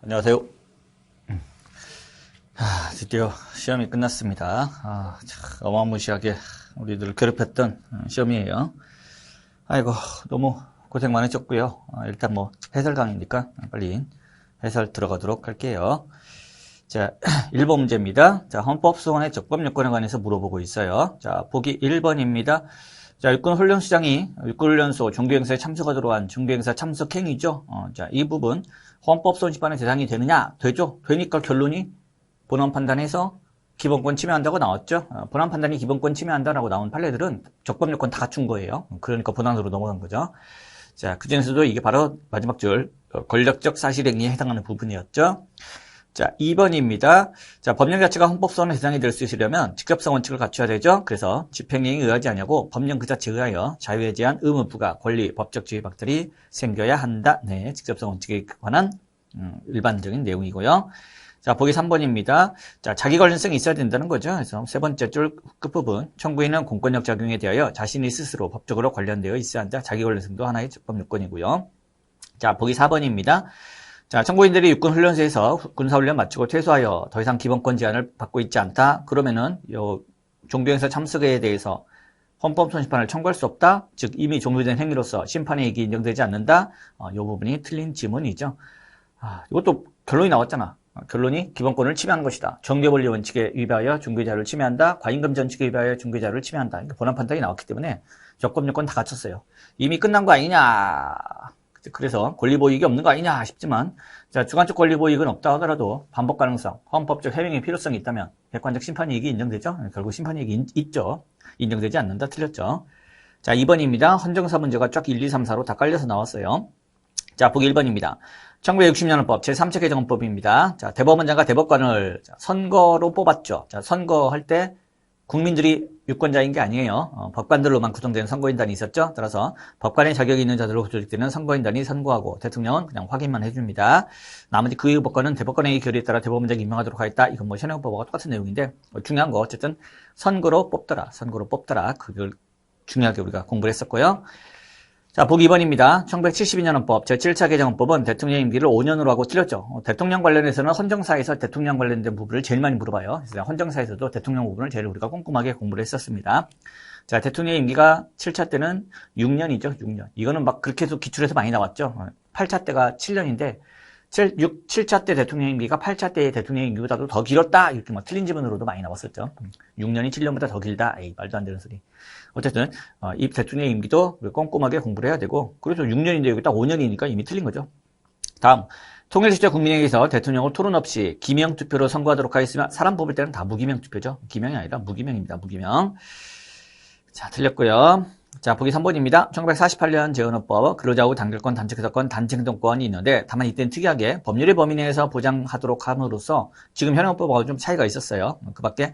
안녕하세요. 드디어 시험이 끝났습니다. 참 어마무시하게 우리들을 괴롭혔던 시험이에요. 아이고, 너무 고생 많으셨고요. 일단 해설 강의니까 빨리 해설 들어가도록 할게요. 자, 1번 문제입니다. 자, 헌법소원의 적법요건에 관해서 물어보고 있어요. 자, 보기 1번입니다. 자, 육군훈련수장이 육군훈련소 종교행사에 참석하도록 한 종교행사 참석행위죠. 자, 이 부분 헌법소원 집행의 대상이 되느냐? 되죠. 되니까 결론이 본원 판단에서 기본권 침해한다고 나왔죠. 본원 판단이 기본권 침해한다라고 나온 판례들은 적법요건 다 갖춘 거예요. 그러니까 본안으로 넘어간 거죠. 자, 그중에서도 이게 바로 마지막 줄 권력적 사실행위에 해당하는 부분이었죠. 자, 2번입니다. 자, 법령 자체가 헌법소원의 대상이 될 수 있으려면 직접성 원칙을 갖춰야 되죠. 그래서 집행행위에 의하지 아니하고 법령 그 자체에 의하여 자유에 대한 의무 부과, 권리, 법적 지위박들이 생겨야 한다. 네, 직접성 원칙에 관한 일반적인 내용이고요. 자, 보기 3번입니다. 자, 자기 관련성이 있어야 된다는 거죠. 그래서 세 번째 줄 끝부분, 청구인은 공권력 작용에 대하여 자신이 스스로 법적으로 관련되어 있어야 한다. 자기 관련성도 하나의 적법 요건이고요. 자, 보기 4번입니다. 자, 청구인들이 육군훈련소에서 군사훈련 마치고 퇴소하여 더 이상 기본권 제한을 받고 있지 않다. 그러면은 종교행사 참석에 대해서 헌법소원 심판을 청구할 수 없다. 즉 이미 종료된 행위로서 심판의 이익이 인정되지 않는다. 이 부분이 틀린 지문이죠. 이것도 결론이 나왔잖아. 결론이 기본권을 침해한 것이다. 정교본리 원칙에 위배하여 중개자를 침해한다. 과임금 전칙에 위배하여 중개자를 침해한다. 그러니까 본안 판단이 나왔기 때문에 적법요건 다 갖췄어요. 이미 끝난 거 아니냐. 그래서 권리보이익이 없는 거 아니냐 싶지만, 자, 주관적 권리보이익은 없다 하더라도 반복 가능성, 헌법적 해명의 필요성이 있다면 객관적 심판이익이 인정되죠. 결국 심판이익이 있죠. 인정되지 않는다. 틀렸죠. 자, 2번입니다. 헌정사 문제가 쫙 1, 2, 3, 4로 다 깔려서 나왔어요. 자, 보기 1번입니다. 1960년 헌법 제3차 개정헌법입니다. 자, 대법원장과 대법관을 선거로 뽑았죠. 자, 선거할 때 국민들이 유권자인 게 아니에요. 법관들로만 구성되는 선거인단이 있었죠. 따라서 법관의 자격이 있는 자들로 조직되는 선거인단이 선거하고 대통령은 그냥 확인만 해줍니다. 나머지 그 이후 법관은 대법관의 결의에 따라 대법원장이 임명하도록 하겠다. 이건 현행법과 똑같은 내용인데 중요한 거 어쨌든 선거로 뽑더라. 선거로 뽑더라. 그걸 중요하게 우리가 공부를 했었고요. 자, 보기 2번입니다. 1972년 헌법 제7차 개정헌법은 대통령 임기를 5년으로 하고 틀렸죠. 대통령 관련해서는 헌정사에서 대통령 관련된 부분을 제일 많이 물어봐요. 그래서 헌정사에서도 대통령 부분을 제일 우리가 꼼꼼하게 공부를 했었습니다. 자, 대통령 임기가 7차 때는 6년이죠. 6년. 이거는 막 그렇게 해서 기출에서 많이 나왔죠. 8차 때가 7년인데 7차 때 대통령 임기가 8차 때의 대통령 임기보다도 더 길었다. 이렇게 막 틀린 지문으로도 많이 나왔었죠. 6년이 7년보다 더 길다. 에이, 말도 안 되는 소리. 어쨌든 이 대통령 임기도 꼼꼼하게 공부를 해야 되고, 그래서 6년인데 여기 딱 5년이니까 이미 틀린 거죠. 다음, 통일시대 국민회의에서 대통령을 토론 없이 기명 투표로 선거하도록 하였으면 사람 뽑을 때는 다 무기명 투표죠. 기명이 아니라 무기명입니다. 무기명. 자, 틀렸고요. 자, 보기 3번입니다. 1948년 재헌헌법 근로자우 단결권, 단체교섭권, 단체행동권이 있는데 다만 이때는 특이하게 법률의 범위 내에서 보장하도록 함으로써 지금 현행헌법하고 좀 차이가 있었어요. 그 밖에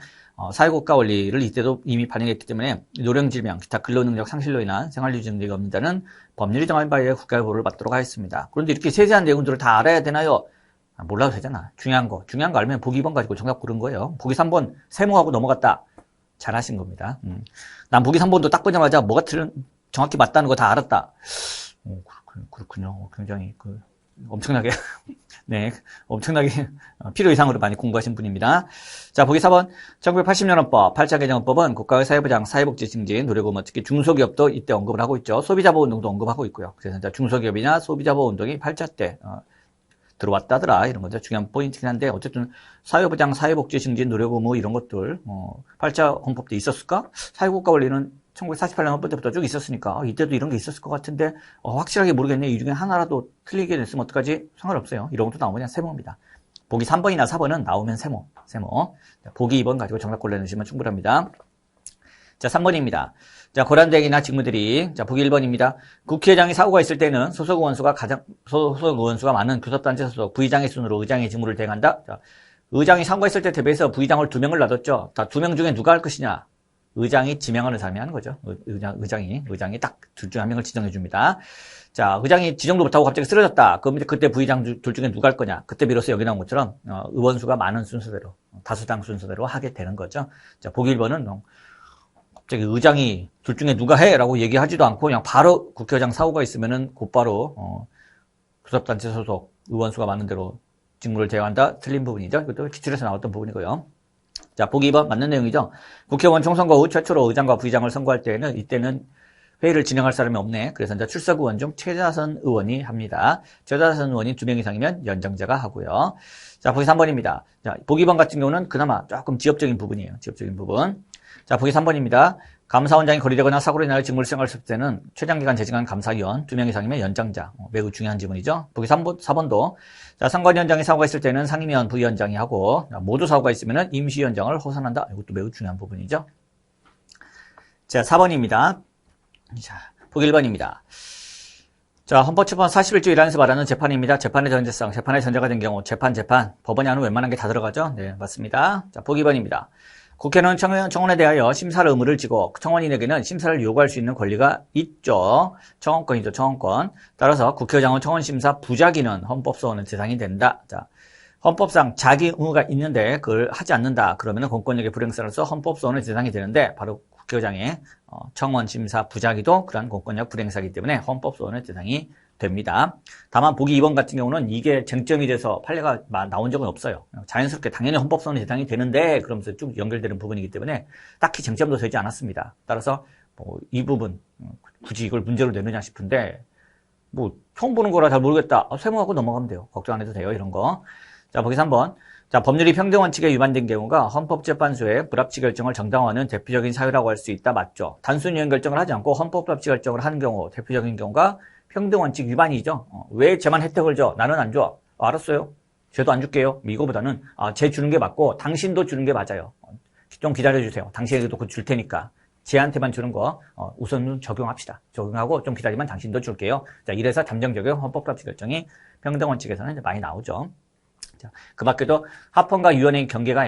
사회국가 원리를 이때도 이미 반영했기 때문에 노령질병, 기타 근로능력 상실로 인한 생활유지 능력이 없는다는 법률이 정한 바에 국가의 보호를 받도록 하였습니다. 그런데 이렇게 세세한 내용들을 다 알아야 되나요? 몰라도 되잖아. 중요한 거 알면 보기 2번 가지고 정답 고른 거예요. 보기 3번 세모하고 넘어갔다. 잘하신 겁니다. 난 보기 3번도 딱 보자마자 뭐가 정확히 맞다는 거 다 알았다. 그렇군요. 굉장히 엄청나게 네, 엄청나게 필요 이상으로 많이 공부하신 분입니다. 자, 보기 4번 1980년 헌법 8차 개정헌법은 국가의 사회보장, 사회복지 증진, 노래고무, 특히 중소기업도 이때 언급을 하고 있죠. 소비자보호운동도 언급하고 있고요. 그래서 이제 중소기업이나 소비자보호운동이 8차 때 들어왔다더라 이런 거죠. 중요한 포인트긴 한데 어쨌든 사회보장, 사회복지 증진, 노래고무 이런 것들 8차 헌법 때 있었을까? 사회국가 원리는 1948년 헌법 때부터 쭉 있었으니까 이때도 이런 게 있었을 것 같은데 확실하게 모르겠네. 이 중에 하나라도 틀리게 됐으면 어떡하지? 상관없어요. 이런 것도 나오면 그냥 세모입니다. 보기 3번이나 4번은 나오면 세모. 보기 2번 가지고 정답 골라내시면 충분합니다. 자, 3번입니다. 자, 권한대행이나 직무들이, 자, 보기 1번입니다. 국회의장이 사고가 있을 때는 소속 의원수가 많은 교섭단체 소속 부의장의 순으로 의장의 직무를 대행한다. 자, 의장이 사고가 있을 때 대비해서 부의장을 2명을 놔뒀죠. 다 2명 중에 누가 할 것이냐? 의장이 지명하는 사람이 하는 거죠. 의장이 딱 둘 중에 한 명을 지정해 줍니다. 자, 의장이 지정도 못하고 갑자기 쓰러졌다. 그럼 이제 그때 부의장 둘 중에 누가 할 거냐? 그때 비로소 여기 나온 것처럼, 의원수가 많은 순서대로, 다수당 순서대로 하게 되는 거죠. 자, 보기 1번은 갑자기 의장이 둘 중에 누가 해? 라고 얘기하지도 않고 그냥 바로 국회의장 사고가 있으면은 곧바로 교섭단체 소속 의원수가 많은 대로 직무를 제어한다. 틀린 부분이죠. 이것도 기출에서 나왔던 부분이고요. 자, 보기 2번 맞는 내용이죠. 국회의원 총선거 후 최초로 의장과 부의장을 선거할 때에는 이때는 회의를 진행할 사람이 없네. 그래서 이제 출석 의원 중 최다선 의원이 합니다. 최다선 의원이 2명 이상이면 연정자가 하고요. 자, 보기 3번입니다. 자, 보기 2번 같은 경우는 그나마 조금 지엽적인 부분이에요. 지엽적인 부분. 자, 보기 3번입니다. 감사원장이 거리되거나 사고로 인하여 직무를 수행했을 때는 최장기간 재직한 감사위원 2명 이상이면 연장자. 매우 중요한 지문이죠. 보기 4번도 자, 선관위원장이 사고가 있을 때는 상임위원, 부위원장이 하고 모두 사고가 있으면 임시위원장을 호선한다. 이것도 매우 중요한 부분이죠. 자, 4번입니다. 자, 보기 1번입니다. 자, 헌법재판 41조 1항에서 말하는 재판입니다. 재판의 전제성, 재판의 전제가 된 경우 재판, 법원이 하는 웬만한 게 다 들어가죠. 네, 맞습니다. 자, 보기 2번입니다. 국회는 청원에 대하여 심사를 의무를 지고 청원인에게는 심사를 요구할 수 있는 권리가 있죠. 청원권이죠, 청원권. 따라서 국회의장은 청원심사 부작위는 헌법소원의 대상이 된다. 자, 헌법상 자기 의무가 있는데 그걸 하지 않는다. 그러면 공권력의 불행사로서 헌법소원의 대상이 되는데 바로 국회의장의 청원심사 부작위도 그러한 공권력 불행사이기 때문에 헌법소원의 대상이 됩니다. 다만 보기 2번 같은 경우는 이게 쟁점이 돼서 판례가 나온 적은 없어요. 자연스럽게 당연히 헌법소원의 대상이 되는데 그러면서 쭉 연결되는 부분이기 때문에 딱히 쟁점도 되지 않았습니다. 따라서 이 부분 굳이 이걸 문제로 내느냐 싶은데 처음 보는 거라 잘 모르겠다. 세무하고 넘어가면 돼요. 걱정 안 해도 돼요. 이런 거. 자, 보기 3번. 자, 법률이 평등원칙에 위반된 경우가 헌법재판소의 불합치 결정을 정당화하는 대표적인 사유라고 할 수 있다. 맞죠? 단순 유행 결정을 하지 않고 헌법 불합치 결정을 하는 경우 대표적인 경우가 평등원칙 위반이죠. 왜 쟤만 혜택을 줘? 나는 안 줘. 알았어요. 쟤도 안 줄게요. 이거보다는 쟤 주는 게 맞고 당신도 주는 게 맞아요. 좀 기다려주세요. 당신에게도 그거 줄 테니까. 쟤한테만 주는 거 우선 적용합시다. 적용하고 좀 기다리면 당신도 줄게요. 자, 이래서 잠정 적용 헌법 불합치 결정이 평등원칙에서는 이제 많이 나오죠. 자, 그 밖에도 합헌과 위헌의 경계가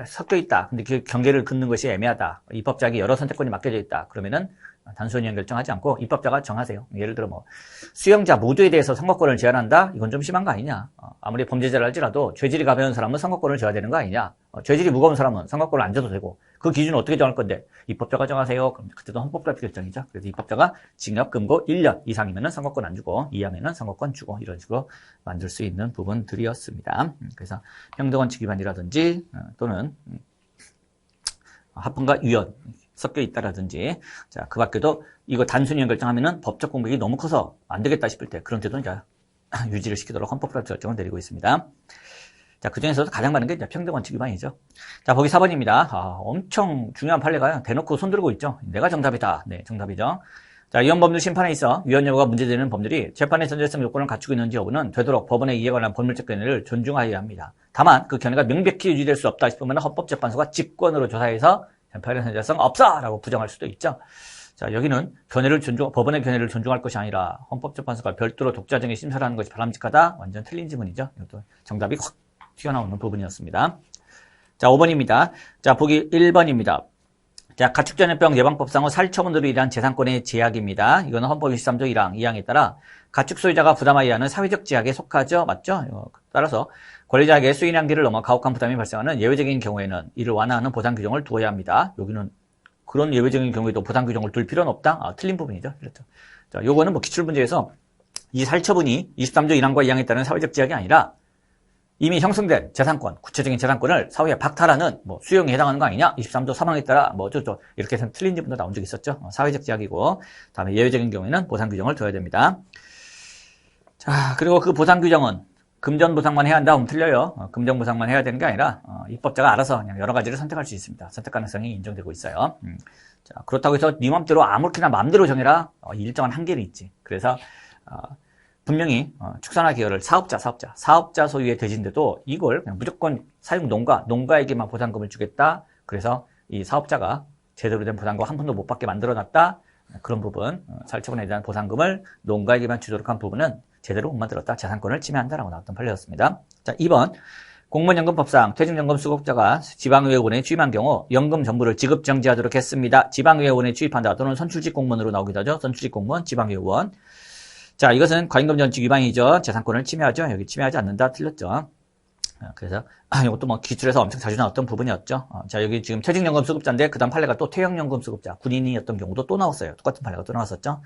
섞여 있다. 근데 그 경계를 긋는 것이 애매하다. 입법자에게 여러 선택권이 맡겨져 있다. 그러면은 단순히 결정하지 않고 입법자가 정하세요. 예를 들어 수용자 모두에 대해서 선거권을 제한한다? 이건 좀 심한 거 아니냐. 아무리 범죄자를 할지라도 죄질이 가벼운 사람은 선거권을 줘야 되는 거 아니냐. 죄질이 무거운 사람은 선거권을 안 줘도 되고 그 기준은 어떻게 정할 건데 입법자가 정하세요. 그럼 그때도 헌법불합치 결정이죠. 그래서 입법자가 징역 금고 1년 이상이면 선거권 안 주고 이하면 선거권 주고 이런 식으로 만들 수 있는 부분들이었습니다. 그래서 평등원칙 위반이라든지 또는 합헌과 위헌 섞여 있다라든지, 자, 그 밖에도 이거 단순히 결정하면은 법적 공백이 너무 커서 안 되겠다 싶을 때, 그런 때도 이제 유지를 시키도록 헌법불합치 결정을 내리고 있습니다. 자, 그 중에서도 가장 많은 게 이제 평등원칙 위반이죠. 자, 보기 4번입니다. 엄청 중요한 판례가요. 대놓고 손들고 있죠. 내가 정답이다. 네, 정답이죠. 자, 이원 법률 심판에 있어 위헌 여부가 문제되는 법률이 재판의 전제성 요건을 갖추고 있는지 여부는 되도록 법원의 이해에 관한 법률적 견해를 존중하여야 합니다. 다만 그 견해가 명백히 유지될 수 없다 싶으면 헌법재판소가 직권으로 조사해서 재판의 전제성 없어! 라고 부정할 수도 있죠. 자, 여기는 법원의 견해를 존중할 것이 아니라 헌법재판소가 별도로 독자적인 심사를 하는 것이 바람직하다? 완전 틀린 지문이죠. 이것도 정답이 확 튀어나오는 부분이었습니다. 자, 5번입니다. 자, 보기 1번입니다. 자, 가축전염병 예방법상의 살처분으로 인한 재산권의 제약입니다. 이거는 헌법 23조 1항, 2항에 따라 가축 소유자가 부담하여야 하는 사회적 제약에 속하죠. 맞죠? 따라서 권리자에게 수인 한계를 넘어 가혹한 부담이 발생하는 예외적인 경우에는 이를 완화하는 보상 규정을 두어야 합니다. 여기는 그런 예외적인 경우에도 보상 규정을 둘 필요는 없다? 틀린 부분이죠. 그렇죠. 자, 요거는 기출문제에서 이 살처분이 23조 1항과 2항에 따른 사회적 제약이 아니라 이미 형성된 재산권, 구체적인 재산권을 사후에 박탈하는 수용에 해당하는 거 아니냐? 23조 3항에 따라 이렇게 해서 틀린 지분도 나온 적이 있었죠. 사회적 제약이고, 다음에 예외적인 경우에는 보상 규정을 둬야 됩니다. 자, 그리고 그 보상 규정은 금전 보상만 해야 한다 하면 틀려요. 금전 보상만 해야 되는 게 아니라 입법자가 알아서 그냥 여러 가지를 선택할 수 있습니다. 선택 가능성이 인정되고 있어요. 자, 그렇다고 해서 네 맘대로 아무렇게나 마음대로 정해라. 일정한 한계는 있지. 그래서 분명히 축산화 기여를 사업자 소유의 대지인데도 이걸 그냥 무조건 사용 농가에게만 보상금을 주겠다. 그래서 이 사업자가 제대로 된 보상금 한 푼도 못 받게 만들어놨다. 그런 부분, 살처분에 대한 보상금을 농가에게만 주도록 한 부분은 제대로 못 만들었다. 재산권을 침해한다라고 나왔던 판례였습니다. 자, 2번. 공무원연금법상 퇴직연금 수급자가 지방의회원에 취임한 경우 연금 전부를 지급 정지하도록 했습니다. 지방의회원에 취입한다. 또는 선출직 공무원으로 나오기도 하죠. 선출직 공무원, 지방의회원. 자, 이것은 과임금 전칙 위반이죠. 재산권을 침해하죠. 여기 침해하지 않는다. 틀렸죠. 그래서 이것도 기출에서 엄청 자주 나왔던 부분이었죠. 자, 여기 지금 퇴직연금 수급자인데 그다음 판례가 또 퇴역연금 수급자, 군인이었던 경우도 또 나왔어요. 똑같은 판례가 또 나왔었죠.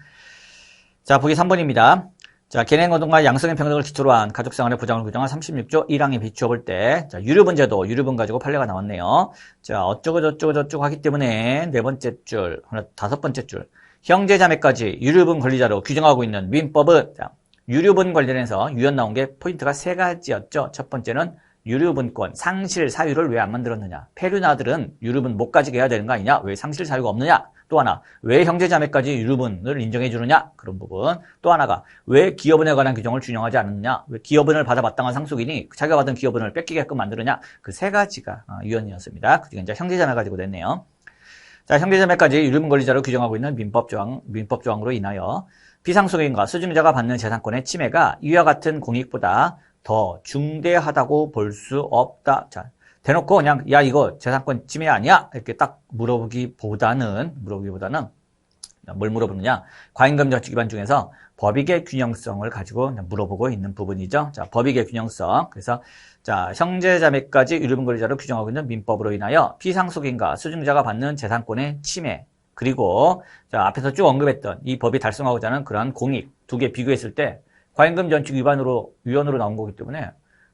자, 보기 3번입니다. 자, 개인행동과 양성의 평등을 기초로 한 가족생활의 보장을 규정한 36조 1항에 비추어 볼 때, 자, 유류분제도 유류분 가지고 판례가 나왔네요. 자, 어쩌고 하기 때문에 네 번째 줄, 다섯 번째 줄, 형제자매까지 유류분 권리자로 규정하고 있는 민법은, 자, 유류분 관련해서 유연 나온 게 포인트가 세 가지였죠. 첫 번째는 유류분권, 상실 사유를 왜 안 만들었느냐. 폐륜아들은 유류분 못 가지게 해야 되는 거 아니냐. 왜 상실 사유가 없느냐. 또 하나, 왜 형제자매까지 유류분을 인정해 주느냐? 그런 부분. 또 하나가, 왜 기여분에 관한 규정을 준용하지 않느냐? 왜 기여분을 받아 마땅한 상속인이 자기가 받은 기여분을 뺏기게끔 만드느냐? 그 세 가지가 유연이었습니다. 그게 이제 형제자매 가지고 됐네요. 자, 형제자매까지 유류분 권리자로 규정하고 있는 민법 조항으로 인하여 비상속인과 수증자가 받는 재산권의 침해가 이와 같은 공익보다 더 중대하다고 볼 수 없다. 자, 대놓고 그냥 야 이거 재산권 침해 아니야? 이렇게 딱 물어보기보다는 뭘 물어보느냐? 과잉금 저축 기반 중에서 법익의 균형성을 가지고 물어보고 있는 부분이죠. 자, 법익의 균형성. 그래서 자, 형제자매까지 유류분 권리자로 규정하고 있는 민법으로 인하여 비상속인과 수증자가 받는 재산권의 침해 그리고 자, 앞에서 쭉 언급했던 이 법이 달성하고자 하는 그러한 공익 두 개 비교했을 때 과잉금 전축 위헌으로 나온 거기 때문에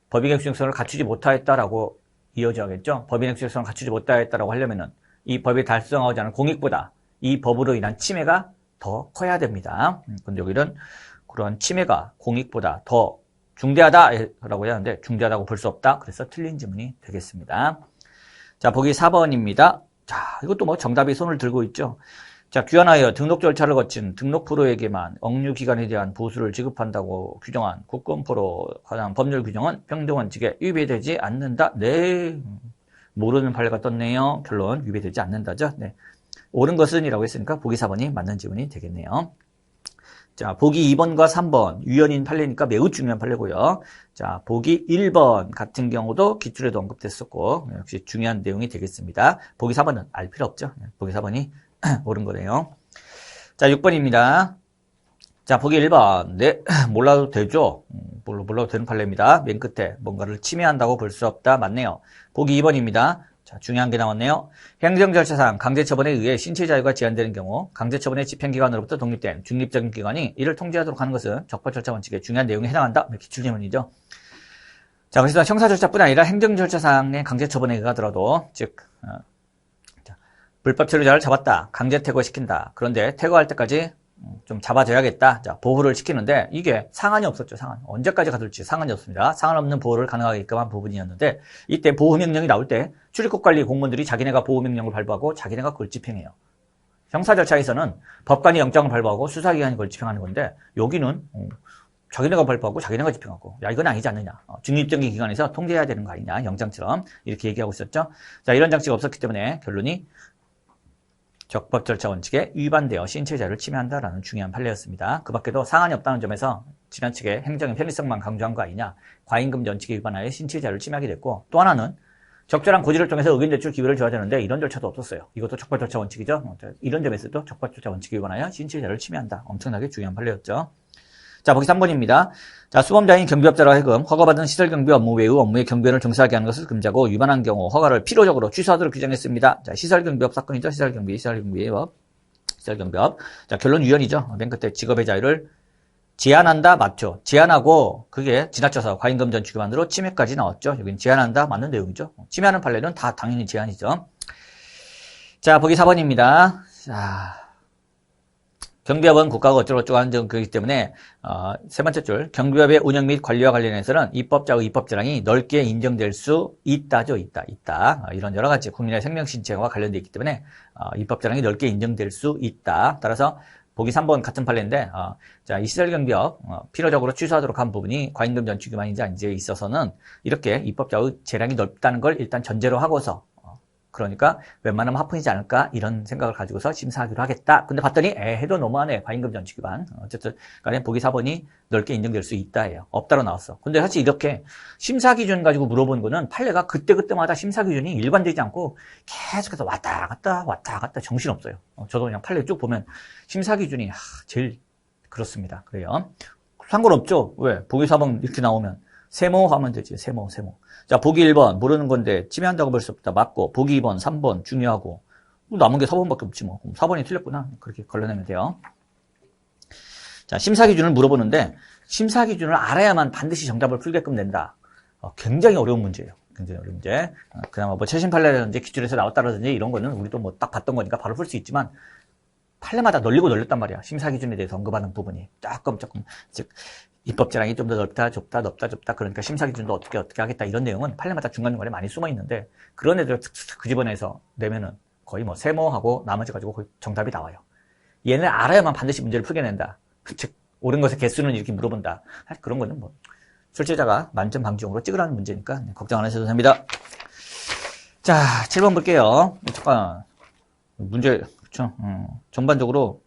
법익의 균형성을 갖추지 못하였다라고 이어져야겠죠. 법익의 균형성을 갖추지 못하였다라고 하려면은 이 법이 달성하고자 하는 공익보다 이 법으로 인한 침해가 더 커야 됩니다. 근데 여기는 그런 침해가 공익보다 더 중대하다라고 해야 하는데 중대하다고 볼 수 없다. 그래서 틀린 지문이 되겠습니다. 자, 보기 4번입니다. 자, 이것도 뭐 정답이 손을 들고 있죠. 자, 귀환하여 등록 절차를 거친 등록프로에게만 억류기간에 대한 보수를 지급한다고 규정한 국권프로 관한 법률 규정은 평등원칙에 위배되지 않는다. 네. 모르는 판례가 떴네요. 결론 위배되지 않는다죠. 네. 옳은 것은 이라고 했으니까 보기 4번이 맞는 지문이 되겠네요. 자, 보기 2번과 3번 유연인 판례니까 매우 중요한 판례고요. 자, 보기 1번 같은 경우도 기출에도 언급됐었고 역시 중요한 내용이 되겠습니다. 보기 4번은 알 필요 없죠. 보기 4번이 옳은 거네요. 자, 6번입니다. 자, 보기 1번. 네, 몰라도 되죠? 몰라도 되는 판례입니다. 맨 끝에 뭔가를 침해한다고 볼 수 없다. 맞네요. 보기 2번입니다. 자, 중요한 게 나왔네요. 행정절차상 강제처분에 의해 신체 자유가 제한되는 경우 강제처분의 집행기관으로부터 독립된 중립적인 기관이 이를 통제하도록 하는 것은 적법절차 원칙의 중요한 내용에 해당한다. 기출제문이죠. 자, 그래서 형사절차뿐 아니라 행정절차상의 강제처분에 의하더라도 즉 불법 체류자를 잡았다. 강제 퇴거시킨다. 그런데 퇴거할 때까지 좀 잡아줘야겠다. 자, 보호를 시키는데 이게 상한이 없었죠. 상한. 언제까지 가둘지 상한이 없습니다. 상한 없는 보호를 가능하게끔 한 부분이었는데 이때 보호명령이 나올 때 출입국관리 공무원들이 자기네가 보호명령을 발부하고 자기네가 그걸 집행해요. 형사절차에서는 법관이 영장을 발부하고 수사기관이 그걸 집행하는 건데 여기는 자기네가 발부하고 자기네가 집행하고 야 이건 아니지 않느냐. 중립적인 기관에서 통제해야 되는 거 아니냐. 영장처럼 이렇게 얘기하고 있었죠. 자, 이런 장치가 없었기 때문에 결론이 적법 절차 원칙에 위반되어 신체 자유를 침해한다라는 중요한 판례였습니다. 그 밖에도 상한이 없다는 점에서 지나치게 행정의 편리성만 강조한 거 아니냐. 과잉금 원칙에 위반하여 신체 자유를 침해하게 됐고 또 하나는 적절한 고지를 통해서 의견 제출 기회를 줘야 되는데 이런 절차도 없었어요. 이것도 적법 절차 원칙이죠. 이런 점에서도 적법 절차 원칙에 위반하여 신체 자유를 침해한다. 엄청나게 중요한 판례였죠. 자, 보기 3번입니다. 자, 수범자인 경비업자로 하여금 허가받은 시설경비 업무 외의 업무의 경비원을 종사하게 하는 것을 금지하고 위반한 경우 허가를 필요적으로 취소하도록 규정했습니다. 자, 시설경비업 사건이죠. 시설경비업. 자, 결론 유연이죠. 맨 끝에 직업의 자유를 제한한다, 맞죠. 제한하고 그게 지나쳐서 과잉금 전축 위반으로 침해까지 나왔죠. 여긴 제한한다, 맞는 내용이죠. 침해하는 판례는 다 당연히 제한이죠. 자, 보기 4번입니다. 자, 경비업은 국가가 어쩌고저쩌고 하는 거기 때문에 세 번째 줄 경비업의 운영 및 관리와 관련해서는 입법자의 입법재량이 넓게 인정될 수 있다죠. 있다. 이런 여러 가지 국민의 생명신체와 관련되어 있기 때문에 입법재량이 넓게 인정될 수 있다. 따라서 보기 3번 같은 판례인데 자, 이 시설경비업 필요적으로 취소하도록 한 부분이 과잉금 전축 위반인지 아닌지에 있어서는 이렇게 입법자의 재량이 넓다는 걸 일단 전제로 하고서 그러니까 웬만하면 합헌이지 않을까 이런 생각을 가지고서 심사하기로 하겠다. 근데 봤더니 해도 너무하네. 과잉금 전축 위반. 어쨌든 간에 보기 4번이 넓게 인정될 수 있다예요. 없다로 나왔어. 근데 사실 이렇게 심사 기준 가지고 물어본 거는 판례가 그때그때마다 심사 기준이 일관되지 않고 계속해서 왔다 갔다 정신없어요. 저도 그냥 판례 쭉 보면 심사 기준이 제일 그렇습니다. 그래요. 상관없죠. 왜? 보기 4번 이렇게 나오면 세모 하면 되지. 세모. 자, 보기 1번 모르는 건데 침해한다고 볼 수 없다. 맞고 보기 2번, 3번 중요하고 남은 게 4번밖에 없지 뭐. 그럼 4번이 틀렸구나. 그렇게 걸러내면 돼요. 자, 심사 기준을 물어보는데 심사 기준을 알아야만 반드시 정답을 풀게끔 낸다. 굉장히 어려운 문제예요. 굉장히 어려운 문제. 그나마 뭐 최신 판례라든지 기준에서 나왔다라든지 이런 거는 우리도 뭐 딱 봤던 거니까 바로 풀 수 있지만 판례마다 널리고 널렸단 말이야. 심사 기준에 대해서 언급하는 부분이 조금 즉 입법 재량이 좀 더 넓다, 좁다, 넓다, 좁다. 그러니까 심사 기준도 어떻게 하겠다. 이런 내용은 판례마다 중간중간에 많이 숨어 있는데 그런 애들 그 집어내서 내면은 거의 뭐 세모하고 나머지 가지고 거의 정답이 나와요. 얘는 알아야만 반드시 문제를 풀게 낸다. 즉 옳은 것의 개수는 이렇게 물어본다. 그런 거는 뭐 출제자가 만점 방지용으로 찍으라는 문제니까 걱정 안 하셔도 됩니다. 자, 7번 볼게요. 잠깐 문제 그렇죠. 전반적으로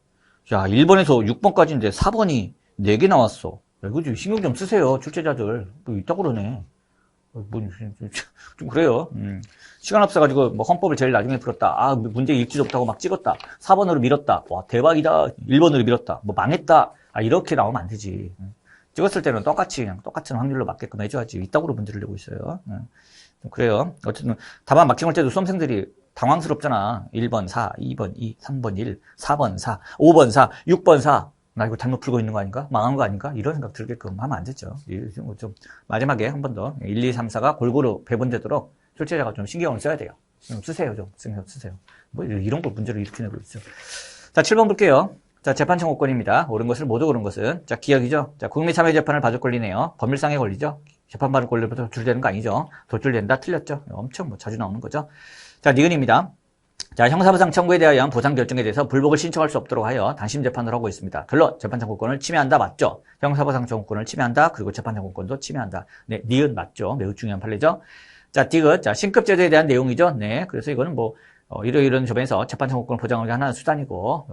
야 1번에서 6번까지인데 4번이 4개 나왔어. 야, 이거 좀 신경 좀 쓰세요. 출제자들 뭐 있다고 그러네. 좀 그래요. 시간 없어가지고 뭐 헌법을 제일 나중에 풀었다. 아 문제 읽지도 못하고 막 찍었다. 4번으로 밀었다. 와 대박이다. 1번으로 밀었다. 뭐 망했다. 아 이렇게 나오면 안 되지. 찍었을 때는 똑같이 그냥 똑같은 확률로 맞게끔 해줘야지. 이따구로 문제를 내고 있어요. 좀 그래요. 어쨌든 답안 막힌 걸 때도 수험생들이 당황스럽잖아. 1번 4, 2번 2, 3번 1, 4번 4, 5번 4, 6번 4. 나 이거 잘못 풀고 있는 거 아닌가? 망한 거 아닌가? 이런 생각 들게끔 하면 안 되죠. 좀 마지막에 한 번 더 1, 2, 3, 4가 골고루 배분되도록 출제자가 좀 신경을 써야 돼요. 좀 쓰세요. 좀 신경 쓰세요. 뭐 이런 걸 문제를 이렇게 내고 있어. 자, 7번 볼게요. 자, 재판 청구권입니다. 옳은 것을 모두 옳은 것은. 자, 기억이죠. 자, 국민참여재판을 받을 권리네요. 법률상의 권리죠. 재판받을 권리부터 도출되는 거 아니죠. 도출된다. 틀렸죠. 엄청 뭐 자주 나오는 거죠. 자, 니은입니다. 자, 형사보상 청구에 대하여 보상 결정에 대해서 불복을 신청할 수 없도록 하여 단심 재판을 하고 있습니다. 결론, 재판 청구권을 침해한다. 맞죠? 형사보상 청구권을 침해한다. 그리고 재판 청구권도 침해한다. 네, 니은 맞죠? 매우 중요한 판례죠. 자, 디귿, 자, 신급제도에 대한 내용이죠. 네, 그래서 이거는 뭐 이런 점에서 재판 청구권을 보장하기 하나의 수단이고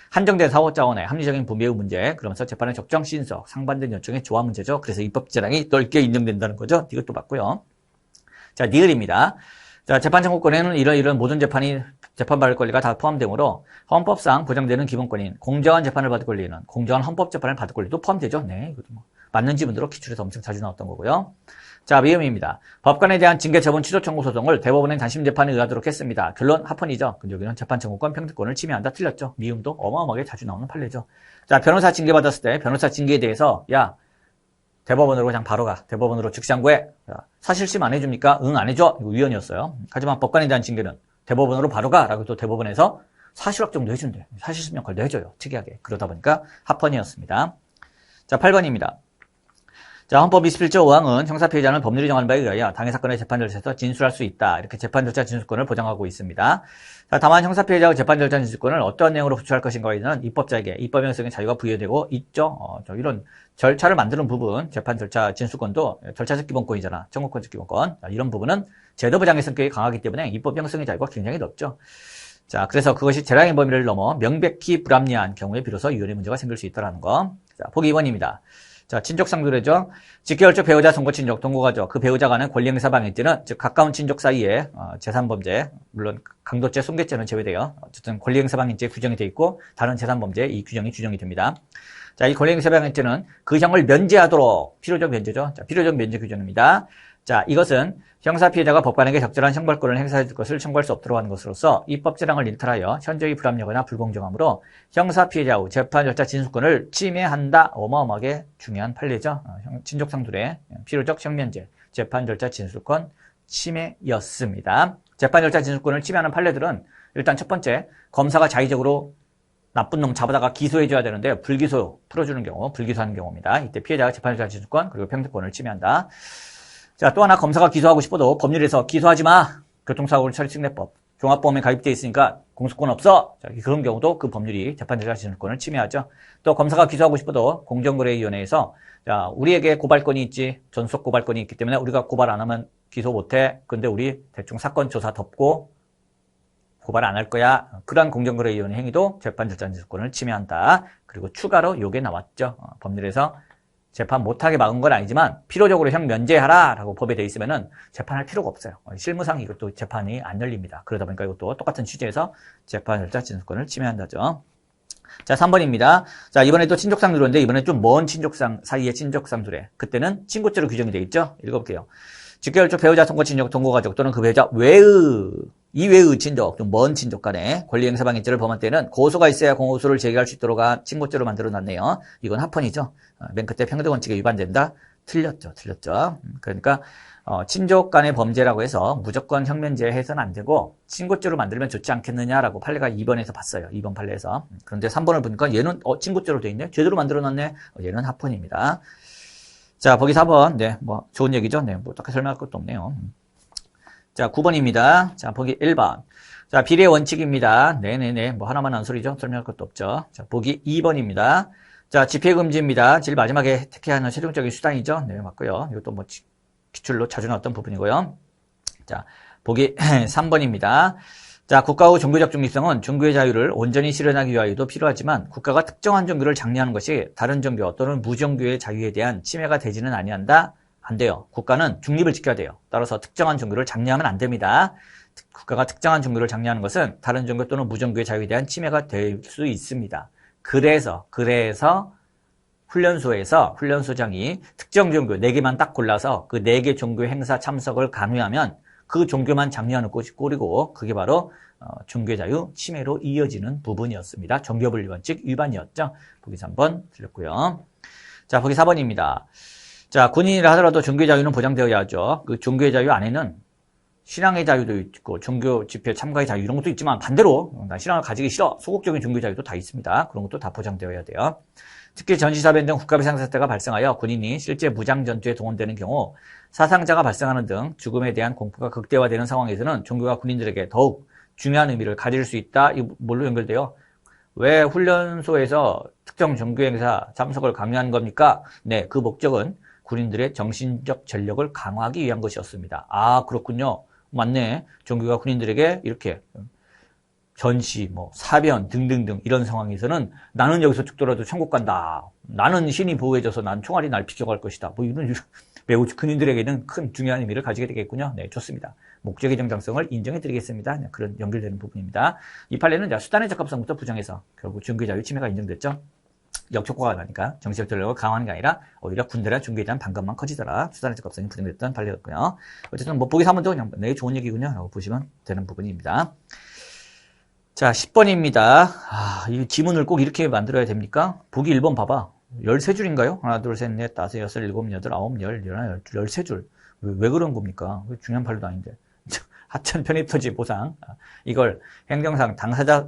한정된 사고자원의 합리적인 분배의 문제, 그러면서 재판의 적정 신석, 상반된 요청의 조화 문제죠. 그래서 입법 재량이 넓게 인정된다는 거죠. 이것도 맞고요. 자, 니을입니다. 자, 재판 청구권에는 이런 모든 재판받을 권리가 다 포함되므로 헌법상 보장되는 기본권인 공정한 재판을 받을 권리는 공정한 헌법 재판을 받을 권리도 포함되죠. 네, 이것도 뭐 맞는 지문으로 기출에서 엄청 자주 나왔던 거고요. 자, 미음입니다. 법관에 대한 징계 처분 취소 청구 소송을 대법원의 단심 재판에 의하도록 했습니다. 결론 합헌이죠. 근데 여기는 재판 청구권 평등권을 침해한다. 틀렸죠. 미음도 어마어마하게 자주 나오는 판례죠. 자, 변호사 징계 받았을 때 변호사 징계에 대해서 야 대법원으로 그냥 바로 가. 대법원으로 즉시항고해. 사실심 안 해줍니까? 응, 안 해줘. 이거 위헌이었어요. 하지만 법관에 대한 징계는 대법원으로 바로 가. 라고 또 대법원에서 사실확 정도 해준대. 사실심 역할도 해줘요. 특이하게. 그러다 보니까 합헌이었습니다. 자, 8번입니다. 자, 헌법 27조 5항은 형사피해자는 법률이 정한 바에 의하여 당해 사건의 재판 절차에서 진술할 수 있다. 이렇게 재판 절차 진술권을 보장하고 있습니다. 자, 다만 형사피해자의 재판 절차 진술권을 어떠한 내용으로 부추할 것인가에는 입법자에게 입법 형성의 자유가 부여되고 있죠. 이런 절차를 만드는 부분, 재판 절차 진술권도 절차적 기본권이잖아. 청구권적 기본권. 자, 이런 부분은 제도 보장의 성격이 강하기 때문에 입법 형성의 자유가 굉장히 넓죠. 자, 그래서 그것이 재량의 범위를 넘어 명백히 불합리한 경우에 비로소 유언의 문제가 생길 수 있다는 거. 자, 보기 2번입니다. 자, 친족상조례죠. 직계혈족 배우자 선고 친족 동거가족 그 배우자 간의 권리 행사 방해죄는 즉 가까운 친족 사이에 재산범죄 물론 강도죄, 손괴죄는 제외돼요. 어쨌든 권리 행사 방해죄 규정이 돼 있고 다른 재산범죄 이 규정이 됩니다. 자, 이 권리 행사 방해죄는 그 형을 면제하도록 필요적 면제죠. 자, 필요적 면제 규정입니다. 자, 이것은 형사 피해자가 법관에게 적절한 형벌권을 행사해 줄 것을 청구할 수 없도록 하는 것으로서 입법 재량을 일탈하여 현저히 불합리하거나 불공정하므로 형사 피해자의 재판 절차 진술권을 침해한다. 어마어마하게 중요한 판례죠. 친족상조례 필요적 형면제 재판 절차 진술권 침해였습니다. 재판 절차 진술권을 침해하는 판례들은 일단 첫 번째 검사가 자의적으로 나쁜 놈 잡아다가 기소해줘야 되는데 불기소 풀어주는 경우, 불기소하는 경우입니다. 이때 피해자가 재판 절차 진술권 그리고 평등권을 침해한다. 자, 또 하나 검사가 기소하고 싶어도 법률에서 기소하지 마. 교통사고를 처리특례법. 종합보험에 가입되어 있으니까 공소권 없어. 자, 그런 경우도 그 법률이 재판절차 진술권을 침해하죠. 또 검사가 기소하고 싶어도 공정거래위원회에서 자, 우리에게 고발권이 있지. 전속 고발권이 있기 때문에 우리가 고발 안 하면 기소 못해. 근데 우리 대충 사건 조사 덮고 고발 안 할 거야. 그러한 공정거래위원회 행위도 재판절차 진술권을 침해한다. 그리고 추가로 요게 나왔죠. 법률에서 재판 못하게 막은 건 아니지만 필요적으로 형 면제하라 라고 법에 돼 있으면은 재판할 필요가 없어요. 실무상 이것도 재판이 안 열립니다. 그러다 보니까 이것도 똑같은 취지에서 재판 절차 진술권을 침해한다죠. 자, 3번입니다. 자, 이번에도 친족상조례인데 이번에 좀 먼 친족상 사이의 친족상조례. 그때는 친구죄로 규정이 돼 있죠. 읽어볼게요. 직계혈족 배우자 선고 친족 동거가족 또는 그 배우자 외의 이외의 친족, 좀 먼 친족 간에 권리행사 방해죄를 범한 때는 고소가 있어야 공소를 제기할 수 있도록 한 친고죄로 만들어놨네요. 이건 합헌이죠. 맨 끝에 평등원칙에 위반된다. 틀렸죠. 그러니까 친족 간의 범죄라고 해서 무조건 형면죄 해서는 안 되고 친고죄로 만들면 좋지 않겠느냐라고 판례가 2번에서 봤어요. 2번 판례에서. 그런데 3번을 보니까 얘는 친고죄로 돼 있네. 제대로 만들어놨네. 얘는 합헌입니다. 자, 보기 4번. 네, 뭐 좋은 얘기죠. 네, 뭐 딱히 설명할 것도 없네요. 자, 9번입니다. 자, 보기 1번. 자, 비례 원칙입니다. 네네네. 뭐 하나만 한 소리죠. 설명할 것도 없죠. 자, 보기 2번입니다. 자, 집회금지입니다. 제일 마지막에 택해야 하는 최종적인 수단이죠. 네, 맞고요. 이것도 뭐 기출로 자주 나왔던 부분이고요. 자, 보기 3번입니다. 자, 국가의 종교적 중립성은 종교의 자유를 온전히 실현하기 위하여도 필요하지만 국가가 특정한 종교를 장려하는 것이 다른 종교 또는 무종교의 자유에 대한 침해가 되지는 아니한다. 안 돼요. 국가는 중립을 지켜야 돼요. 따라서 특정한 종교를 장려하면 안 됩니다. 국가가 특정한 종교를 장려하는 것은 다른 종교 또는 무종교의 자유에 대한 침해가 될 수 있습니다. 그래서 훈련소에서 훈련소장이 특정 종교 4개만 딱 골라서 그 4개 종교 행사 참석을 강요하면 그 종교만 장려하는 꼴이고 그게 바로 종교 자유 침해로 이어지는 부분이었습니다. 종교분리 원칙 위반이었죠. 보기 3번 틀렸고요. 자, 보기 4번입니다. 자, 군인이라 하더라도 종교 자유는 보장되어야 하죠. 그 종교의 자유 안에는 신앙의 자유도 있고 종교 집회 참가의 자유 이런 것도 있지만 반대로 나 신앙을 가지기 싫어. 소극적인 종교 자유도 다 있습니다. 그런 것도 다 보장되어야 돼요. 특히 전시사변 등 국가비상사태가 발생하여 군인이 실제 무장 전투에 동원되는 경우 사상자가 발생하는 등 죽음에 대한 공포가 극대화되는 상황에서는 종교가 군인들에게 더욱 중요한 의미를 가질 수 있다. 이거 뭘로 연결돼요? 왜 훈련소에서 특정 종교 행사 참석을 강요하는 겁니까? 네, 그 목적은 군인들의 정신적 전력을 강화하기 위한 것이었습니다. 아, 그렇군요. 맞네. 종교가 군인들에게 이렇게 전시, 사변 등등등 이런 상황에서는 나는 여기서 죽더라도 천국 간다. 나는 신이 보호해줘서 난 총알이 날 비켜갈 것이다. 이런 매우 군인들에게는 큰 중요한 의미를 가지게 되겠군요. 네, 좋습니다. 목적의 정당성을 인정해드리겠습니다. 그런 연결되는 부분입니다. 이 판례는 수단의 적합성부터 부정해서 결국 종교 자유 침해가 인정됐죠. 역효과가 나니까 정치적 전력을 강화하는 게 아니라 오히려 군대나 종교에 대한 반감만 커지더라. 수단의 적합성이 부정됐던 판례였고요. 어쨌든 보기 3번도 그냥 되게 좋은 얘기군요. 라고 보시면 되는 부분입니다. 자, 10번입니다. 이 지문을 꼭 이렇게 만들어야 됩니까? 보기 1번 봐봐. 13줄인가요? 하나, 둘, 셋, 넷, 다섯, 여섯, 일곱, 여덟, 아홉, 열, 열하나, 13줄. 왜 그런 겁니까? 중요한 판례도 아닌데. 하천 편입토지 보상. 이걸 행정상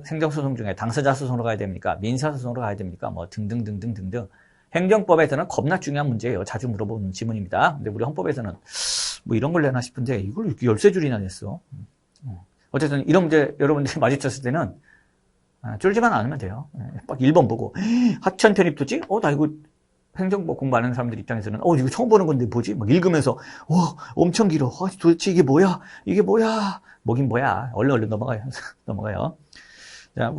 행정소송 중에 당사자 소송으로 가야 됩니까? 민사소송으로 가야 됩니까? 등등등등등등. 행정법에서는 겁나 중요한 문제예요. 자주 물어보는 지문입니다. 근데 우리 헌법에서는 이런 걸 내나 싶은데 이걸 이렇게 13줄이나 냈어. 어쨌든 이런 문제 여러분들이 마주쳤을 때는 쫄지만 않으면 돼요. 딱 1번 보고 하천 편입토지? 나 이거 행정법 공부하는 사람들 입장에서는 이거 처음 보는 건데 뭐지? 읽으면서 엄청 길어. 도대체 이게 뭐야? 뭐긴 뭐야. 얼른 넘어가요. 넘어가요. 자,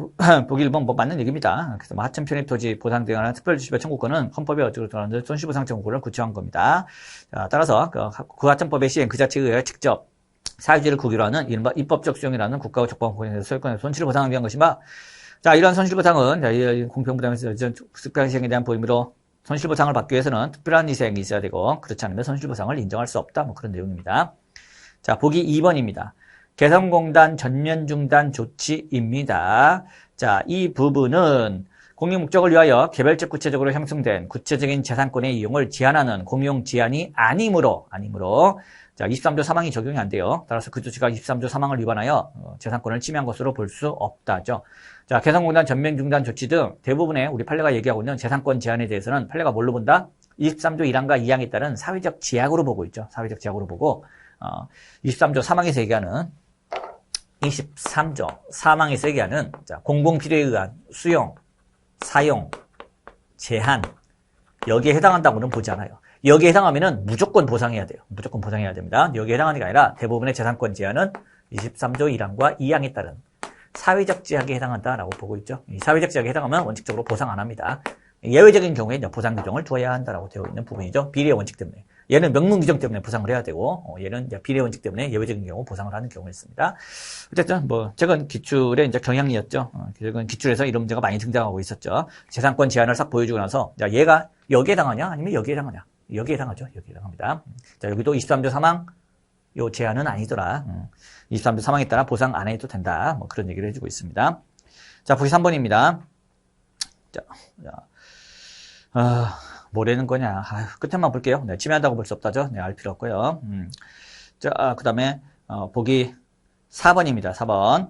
보기 1번 맞는 얘기입니다. 그래서 하천 편입 토지 보상 등하는 특별주시배 청구권은 헌법에 어쩌고 저쩌고 손실보상 청구권을 구체화한 겁니다. 자, 따라서 그 하천법의 시행 그 자체에 의해 직접 사유지를 구기로 하는 이른바 입법적 수용이라는 국가의 적법공인에서 소유권의 손실을 보상하기 위한 것이다. 자, 이러한 손실보상은 공평부담에서 특별한 시행에 대한 보임으로 손실보상을 받기 위해서는 특별한 희생이 있어야 되고 그렇지 않으면 손실보상을 인정할 수 없다. 그런 내용입니다. 자, 보기 2번입니다. 개성공단 전면 중단 조치입니다. 자, 이 부분은 공익 목적을 위하여 개별적 구체적으로 형성된 구체적인 재산권의 이용을 제한하는 공용 제한이 아니므로 자, 23조 3항이 적용이 안 돼요. 따라서 그 조치가 23조 3항을 위반하여 재산권을 침해한 것으로 볼 수 없다죠. 자, 개성공단 전면 중단 조치 등 대부분의 우리 판례가 얘기하고 있는 재산권 제한에 대해서는 판례가 뭘로 본다? 23조 1항과 2항에 따른 사회적 제약으로 보고 있죠. 사회적 제약으로 보고 23조 3항에서 얘기하는 23조 3항에서 얘기하는 자, 공공필요에 의한 수용, 사용, 제한 여기에 해당한다고는 보지 않아요. 여기에 해당하면은 무조건 보상해야 돼요. 무조건 보상해야 됩니다. 여기에 해당하는 게 아니라 대부분의 재산권 제한은 23조 1항과 2항에 따른 사회적 제약에 해당한다라고 보고 있죠. 이 사회적 제약에 해당하면 원칙적으로 보상 안 합니다. 예외적인 경우에 보상 규정을 두어야 한다라고 되어 있는 부분이죠. 비례 원칙 때문에. 얘는 명문 규정 때문에 보상을 해야 되고, 얘는 비례 원칙 때문에 예외적인 경우 보상을 하는 경우가 있습니다. 어쨌든 최근 기출의 경향이었죠. 최근 기출에서 이런 문제가 많이 등장하고 있었죠. 재산권 제한을 싹 보여주고 나서, 자, 얘가 여기에 해당하냐? 아니면 여기에 해당하냐? 여기에 해당하죠. 여기에 해당합니다. 자, 여기도 23조 3항 요 제한은 아니더라. 23조 사망에 따라 보상 안 해도 된다. 뭐 그런 얘기를 해주고 있습니다. 자, 보기 3번입니다. 자, 뭐라는 거냐. 끝에만 볼게요. 네, 침해한다고 볼 수 없다죠. 네, 알 필요 없고요. 자, 그 다음에, 보기 4번입니다. 4번.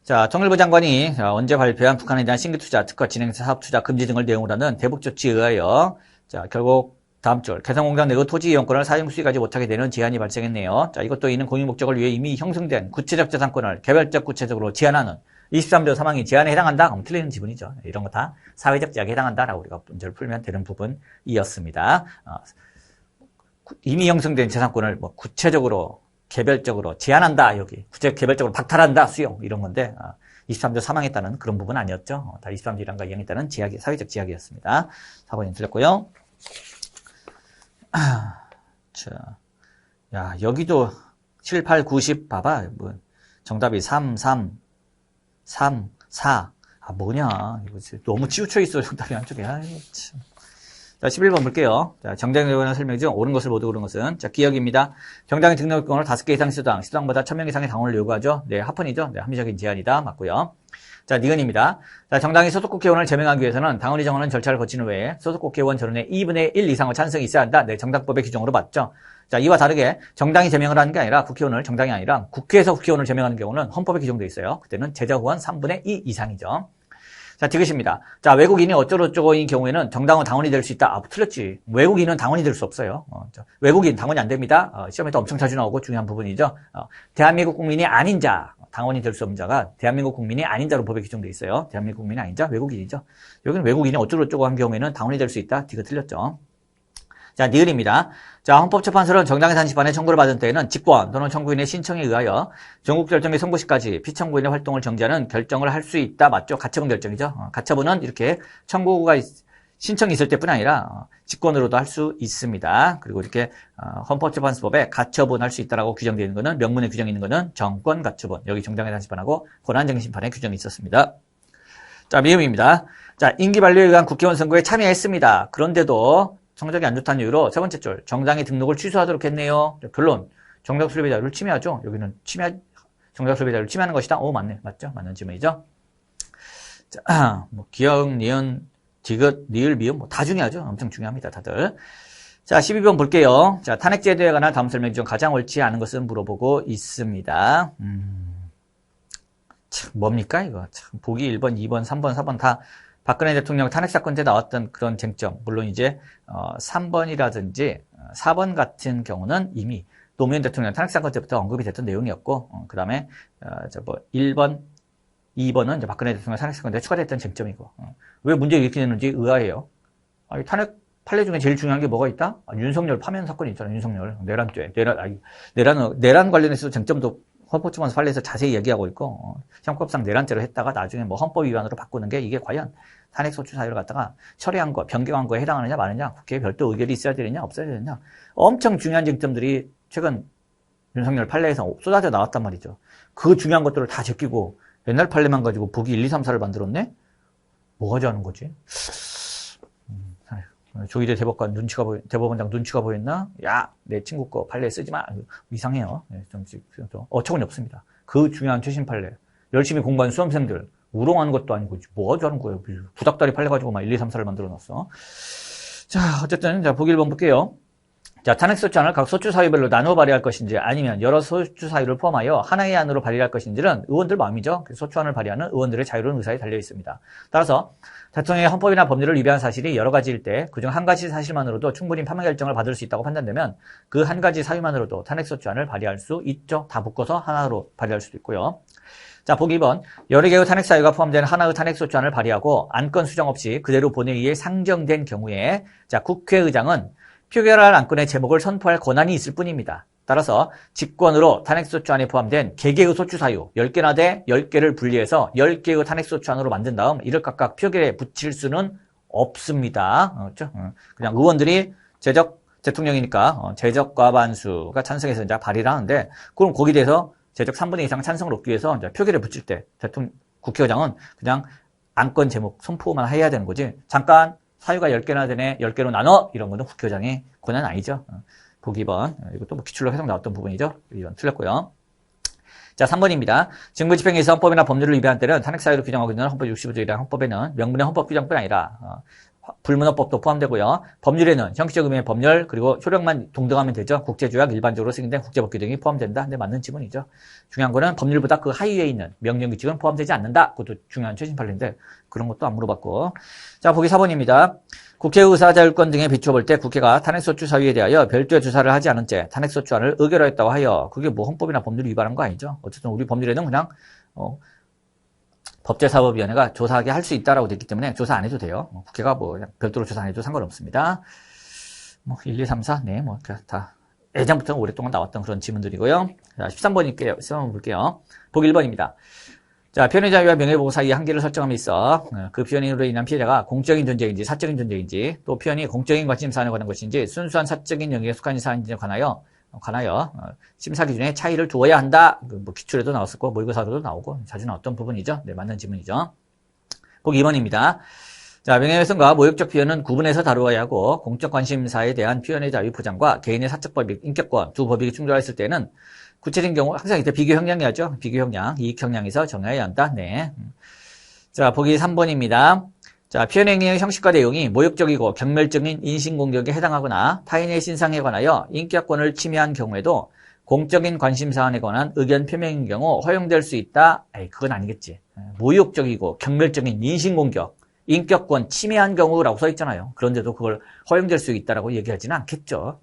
자, 통일부 장관이 언제 발표한 북한에 대한 신규 투자, 특허 진행 사업 투자 금지 등을 내용으로 하는 대북 조치에 의하여, 자, 결국 다음 주 개성공단 내의 토지 이용권을 사용 수익하지 못하게 되는 제한이 발생했네요. 자, 이것도 이는 공유 목적을 위해 이미 형성된 구체적 재산권을 개별적 구체적으로 제한하는 23조 사망이 제한에 해당한다? 그럼 틀리는 지분이죠. 이런 거 다 사회적 제약에 해당한다라고 우리가 문제를 풀면 되는 부분이었습니다. 이미 형성된 재산권을 뭐 구체적으로 개별적으로 제한한다, 여기. 개별적으로 박탈한다, 수용. 이런 건데, 23조 사망했다는 그런 부분 아니었죠. 다 23조 1항과 2항에 따른 제약이, 사회적 제약이었습니다. 4번이 틀렸고요. 자, 야, 여기도 7, 8, 90 봐봐. 뭐, 정답이 3, 3, 3, 4. 뭐냐. 이거 너무 치우쳐 있어, 정답이 한쪽에. 아이고, 참. 자, 11번 볼게요. 자, 정당에 관한 설명 중 옳은 것을 모두 고른 것은, 자, 기억입니다. 정당의 등록권을 5개 이상 시도당보다 1000명 이상의 당원을 요구하죠. 네, 합헌이죠. 네, 합리적인 제한이다. 맞고요. 자, 니은입니다. 자, 정당이 소속 국회의원을 제명하기 위해서는 당원이 정하는 절차를 거친 후에 소속 국회의원 전원의 2분의 1 이상의 찬성이 있어야 한다. 네, 정당법의 규정으로 맞죠. 자, 이와 다르게 정당이 제명을 하는 게 아니라 국회의원을, 정당이 아니라 국회에서 국회의원을 제명하는 경우는 헌법에 규정되어 있어요. 그때는 제적 의원 3분의 2 이상이죠. 자, 디귿입니다. 자, 외국인이 어쩌고저쩌고인 경우에는 정당은 당원이 될 수 있다. 틀렸지. 외국인은 당원이 될 수 없어요. 외국인 당원이 안 됩니다. 시험에도 엄청 자주 나오고 중요한 부분이죠. 대한민국 국민이 아닌 자, 당원이 될 수 없는 자가 대한민국 국민이 아닌 자로 법에 규정되어 있어요. 대한민국 국민이 아닌 자, 외국인이죠. 여기는 외국인이 어쩌고저쩌고 한 경우에는 당원이 될 수 있다. 디귿 틀렸죠. 자, 니을입니다. 자, 헌법재판소는 정당의 단시판에 청구를 받은 때에는 직권 또는 청구인의 신청에 의하여 전국결정의 선고 시까지 피청구인의 활동을 정지하는 결정을 할 수 있다. 맞죠? 가처분 결정이죠. 가처분은 이렇게 청구가 신청이 있을 때뿐 아니라 직권으로도 할 수 있습니다. 그리고 이렇게 헌법재판소법에 가처분할 수 있다라고 규정되어 있는 것은, 명문에 규정이 있는 것은 정권 가처분, 여기 정당의 단시판하고 권한쟁심판에 규정이 있었습니다. 자, 미음입니다. 자, 임기 만료에 의한 국회의원 선거에 참여했습니다. 그런데도 성적이 안 좋다는 이유로 세 번째 줄, 정당의 등록을 취소하도록 했네요. 결론, 정당 수립의 자유를 침해하죠. 여기는 정당 수립의 자유를 침해하는 것이다. 맞네. 맞죠? 맞는 질문이죠. 자, 뭐, 기억, 니은, 디귿, 니을, 미음, 뭐, 다 중요하죠. 엄청 중요합니다, 다들. 자, 12번 볼게요. 자, 탄핵제도에 관한 다음 설명 중 가장 옳지 않은 것은 물어보고 있습니다. 참, 뭡니까, 이거? 참, 보기 1번, 2번, 3번, 4번 다 박근혜 대통령 탄핵사건 때 나왔던 그런 쟁점, 물론 이제 3번이라든지 4번 같은 경우는 이미 노무현 대통령 탄핵사건 때부터 언급이 됐던 내용이었고, 그 다음에 1번, 2번은 이제 박근혜 대통령 탄핵사건 때 추가됐던 쟁점이고, 왜 문제 일으키는지 의아해요. 아니, 탄핵 판례 중에 제일 중요한 게 뭐가 있다? 윤석열 파면 사건이 있잖아요. 윤석열 내란죄, 내란 관련해서 쟁점도 헌법재판소 판례에서 자세히 얘기하고 있고, 형법상 내란죄로 했다가 나중에 뭐 헌법 위반으로 바꾸는 게 이게 과연 탄핵소추 사유를 갖다가 처리한 거, 변경한 거에 해당하느냐 마느냐, 국회에 별도 의결이 있어야 되느냐 없어야 되느냐, 엄청 중요한 쟁점들이 최근 윤석열 판례에서 쏟아져 나왔단 말이죠. 그 중요한 것들을 다 제끼고 옛날 판례만 가지고 보기 1, 2, 3, 4를 만들었네? 뭐가 자는 거지? 조희대 대법원장 눈치가 보였나? 야, 내 친구 거 판례 쓰지 마. 이상해요. 좀 어처구니 없습니다. 그 중요한 최신 판례. 열심히 공부한 수험생들, 우롱하는 것도 아니고, 뭐가 자는 거예요? 구닥다리 판례 가지고 막 1, 2, 3, 4를 만들어 놨어. 자, 어쨌든, 자, 보기 1번 볼게요. 자, 탄핵소추안을 각 소추 사유별로 나누어 발의할 것인지 아니면 여러 소추 사유를 포함하여 하나의 안으로 발의할 것인지는 의원들 마음이죠. 소추안을 발의하는 의원들의 자유로운 의사에 달려 있습니다. 따라서 대통령의 헌법이나 법률을 위배한 사실이 여러 가지일 때 그중 한 가지 사실만으로도 충분히 파면 결정을 받을 수 있다고 판단되면 그 한 가지 사유만으로도 탄핵소추안을 발의할 수 있죠. 다 묶어서 하나로 발의할 수도 있고요. 자, 보기 2번. 여러 개의 탄핵 사유가 포함된 하나의 탄핵소추안을 발의하고 안건 수정 없이 그대로 본회의에 상정된 경우에 자, 국회의장은 표결할 안건의 제목을 선포할 권한이 있을 뿐입니다. 따라서 직권으로 탄핵소추안에 포함된 개개의 소추사유 10개나 돼 10개를 분리해서 10개의 탄핵소추안으로 만든 다음 이를 각각 표결에 붙일 수는 없습니다. 그렇죠? 그냥 의원들이 대통령이니까 제적 과반수가 찬성해서 이제 발의를 하는데 그럼 거기에 대해서 제적 3분의 2 이상 찬성을 얻기 위해서 이제 표결에 붙일 때 국회의장은 그냥 안건 제목 선포만 해야 되는 거지. 잠깐 사유가 10개나 되네, 10개로 나눠! 이런 거는 국회의장의 권한 아니죠. 보기 2번. 이것도 뭐 기출로 해석 나왔던 부분이죠. 2번 틀렸고요. 자, 3번입니다. 직무집행에서 헌법이나 법률을 위반할 때는 탄핵사유로 규정하고 있는 헌법 65조이란 헌법에는 명분의 헌법 규정뿐 아니라 불문헌법도 포함되고요. 법률에는 형식적 의미의 법률 그리고 효력만 동등하면 되죠. 국제조약 일반적으로 승인된 국제법 규정이 포함된다. 근데 맞는 지문이죠. 중요한 거는 법률보다 그 하위에 있는 명령규칙은 포함되지 않는다. 그것도 중요한 최신 판례인데 그런 것도 안 물어봤고. 자, 보기 4번입니다. 국회의 의사자율권 등에 비춰볼 때 국회가 탄핵소추 사유에 대하여 별도의 조사를 하지 않은 채 탄핵소추안을 의결하였다고 하여 그게 뭐 헌법이나 법률을 위반한 거 아니죠. 어쨌든 우리 법률에는 그냥 법제사법위원회가 조사하게 할 수 있다라고 됐기 때문에 조사 안 해도 돼요. 국회가 뭐 별도로 조사 안 해도 상관없습니다. 뭐 1, 2, 3, 4, 네, 뭐 다 예전부터 오랫동안 나왔던 그런 지문들이고요. 자, 13번 볼게요. 보기 1번입니다. 자, 표현의 자유와 명예보호 사이에 한계를 설정함에 있어 그 표현으로 인한 피해자가 공적인 존재인지 사적인 존재인지 또 표현이 공적인 관심 사안에 관한 것인지 순수한 사적인 영역에 속한 사안인지에 관하여 심사 기준에 차이를 두어야 한다. 뭐 기출에도 나왔었고 모의고사로도 나오고 자주 나왔던 부분이죠. 네, 맞는 지문이죠. 보기 2번입니다. 자, 명예훼손과 모욕적 표현은 구분해서 다루어야 하고 공적 관심사에 대한 표현의 자유 보장과 개인의 사적 법익, 인격권 두 법익이 충돌했을 때는 구체적인 경우 항상 이때 비교 형량이었죠. 비교 형량, 이익 형량에서 정해야 한다. 네. 자, 보기 3번입니다. 자, 표현행위의 형식과 내용이 모욕적이고 경멸적인 인신공격에 해당하거나 타인의 신상에 관하여 인격권을 침해한 경우에도 공적인 관심사안에 관한 의견 표명인 경우 허용될 수 있다. 에이, 그건 아니겠지. 모욕적이고 경멸적인 인신공격, 인격권 침해한 경우라고 써 있잖아요. 그런데도 그걸 허용될 수 있다라고 얘기하지는 않겠죠.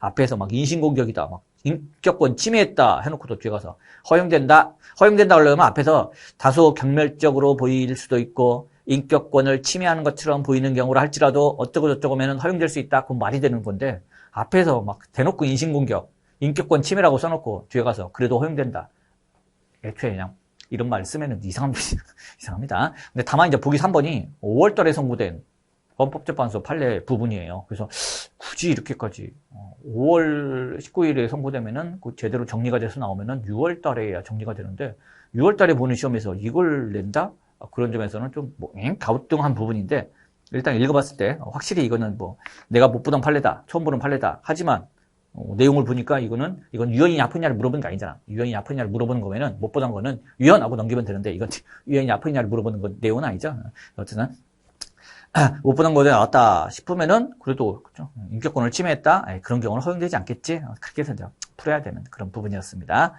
앞에서 막 인신공격이다, 막 인격권 침해했다 해놓고도 뒤에 가서 허용된다 하려면 앞에서 다소 경멸적으로 보일 수도 있고 인격권을 침해하는 것처럼 보이는 경우라 할지라도 어쩌고 저쩌고 하면 허용될 수 있다. 그건 말이 되는 건데 앞에서 막 대놓고 인신공격, 인격권 침해라고 써놓고 뒤에 가서 그래도 허용된다. 애초에 그냥 이런 말 쓰면은 이상합니다. 근데 다만 이제 보기 3번이 5월 달에 선고된 헌법재판소 판례 부분이에요. 그래서 굳이 이렇게까지 5월 19일에 선고되면은 제대로 정리가 돼서 나오면은 6월 달에야 정리가 되는데 6월 달에 보는 시험에서 이걸 낸다? 그런 점에서는 좀 갸우뚱한 부분인데 일단 읽어봤을 때 확실히 이거는 뭐 내가 못 보던 판례다, 처음 보는 판례다. 하지만 내용을 보니까 이건 유연이 아프냐를 물어보는 게 아니잖아. 유연이 아프냐를 물어보는 거면은 못 보던 거는 유연하고 넘기면 되는데 이건 유연이 아프냐를 물어보는 건 내용은 아니죠. 어쨌든 못 보던 거에 나왔다 싶으면은 그래도 그렇죠? 인격권을 침해했다. 그런 경우는 허용되지 않겠지. 그렇게 해서 이제 풀어야 되는 그런 부분이었습니다.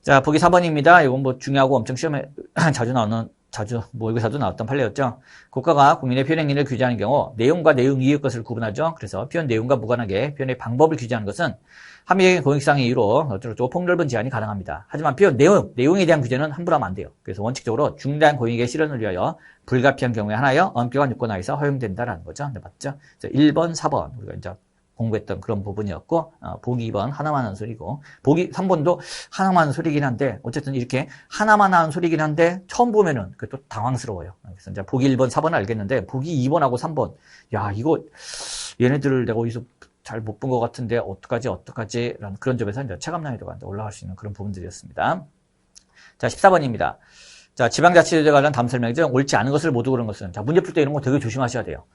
자, 보기 4번입니다. 이건 뭐 중요하고 엄청 시험에 자주 모의고사도 나왔던 판례였죠. 국가가 국민의 표현 행위를 규제하는 경우 내용과 내용 이외의 것을 구분하죠. 그래서 표현 내용과 무관하게 표현의 방법을 규제하는 것은 합리적인 공익상의 이유로 어쩌고저쩌고 폭넓은 제한이 가능합니다. 하지만 표현 내용에 대한 규제는 함부로 하면 안 돼요. 그래서 원칙적으로 중대한 공익의 실현을 위하여 불가피한 경우에 하나여 엄격한 요건 하에서 허용된다라는 거죠. 네, 맞죠? 1번, 4번 우리가 이제 공부했던 그런 부분이었고 보기 2번 하나만 하는 소리고 보기 3번도 하나만 하는 소리긴 한데 어쨌든 이렇게 하나만 하는 소리긴 한데 처음 보면은 그게 또 당황스러워요. 그래서 이제 보기 1번, 4번은 알겠는데 보기 2번하고 3번 야 이거 얘네들을 내가 어디서 잘 못 본 것 같은데 어떡하지 라는 그런 점에서 이제 체감 난이도가 올라갈 수 있는 그런 부분들이었습니다. 자, 14번입니다. 자, 지방자치제도에 관한 다음 설명이죠. 옳지 않은 것을 모두 그런 것은 자, 문제 풀 때 이런 거 되게 조심하셔야 돼요.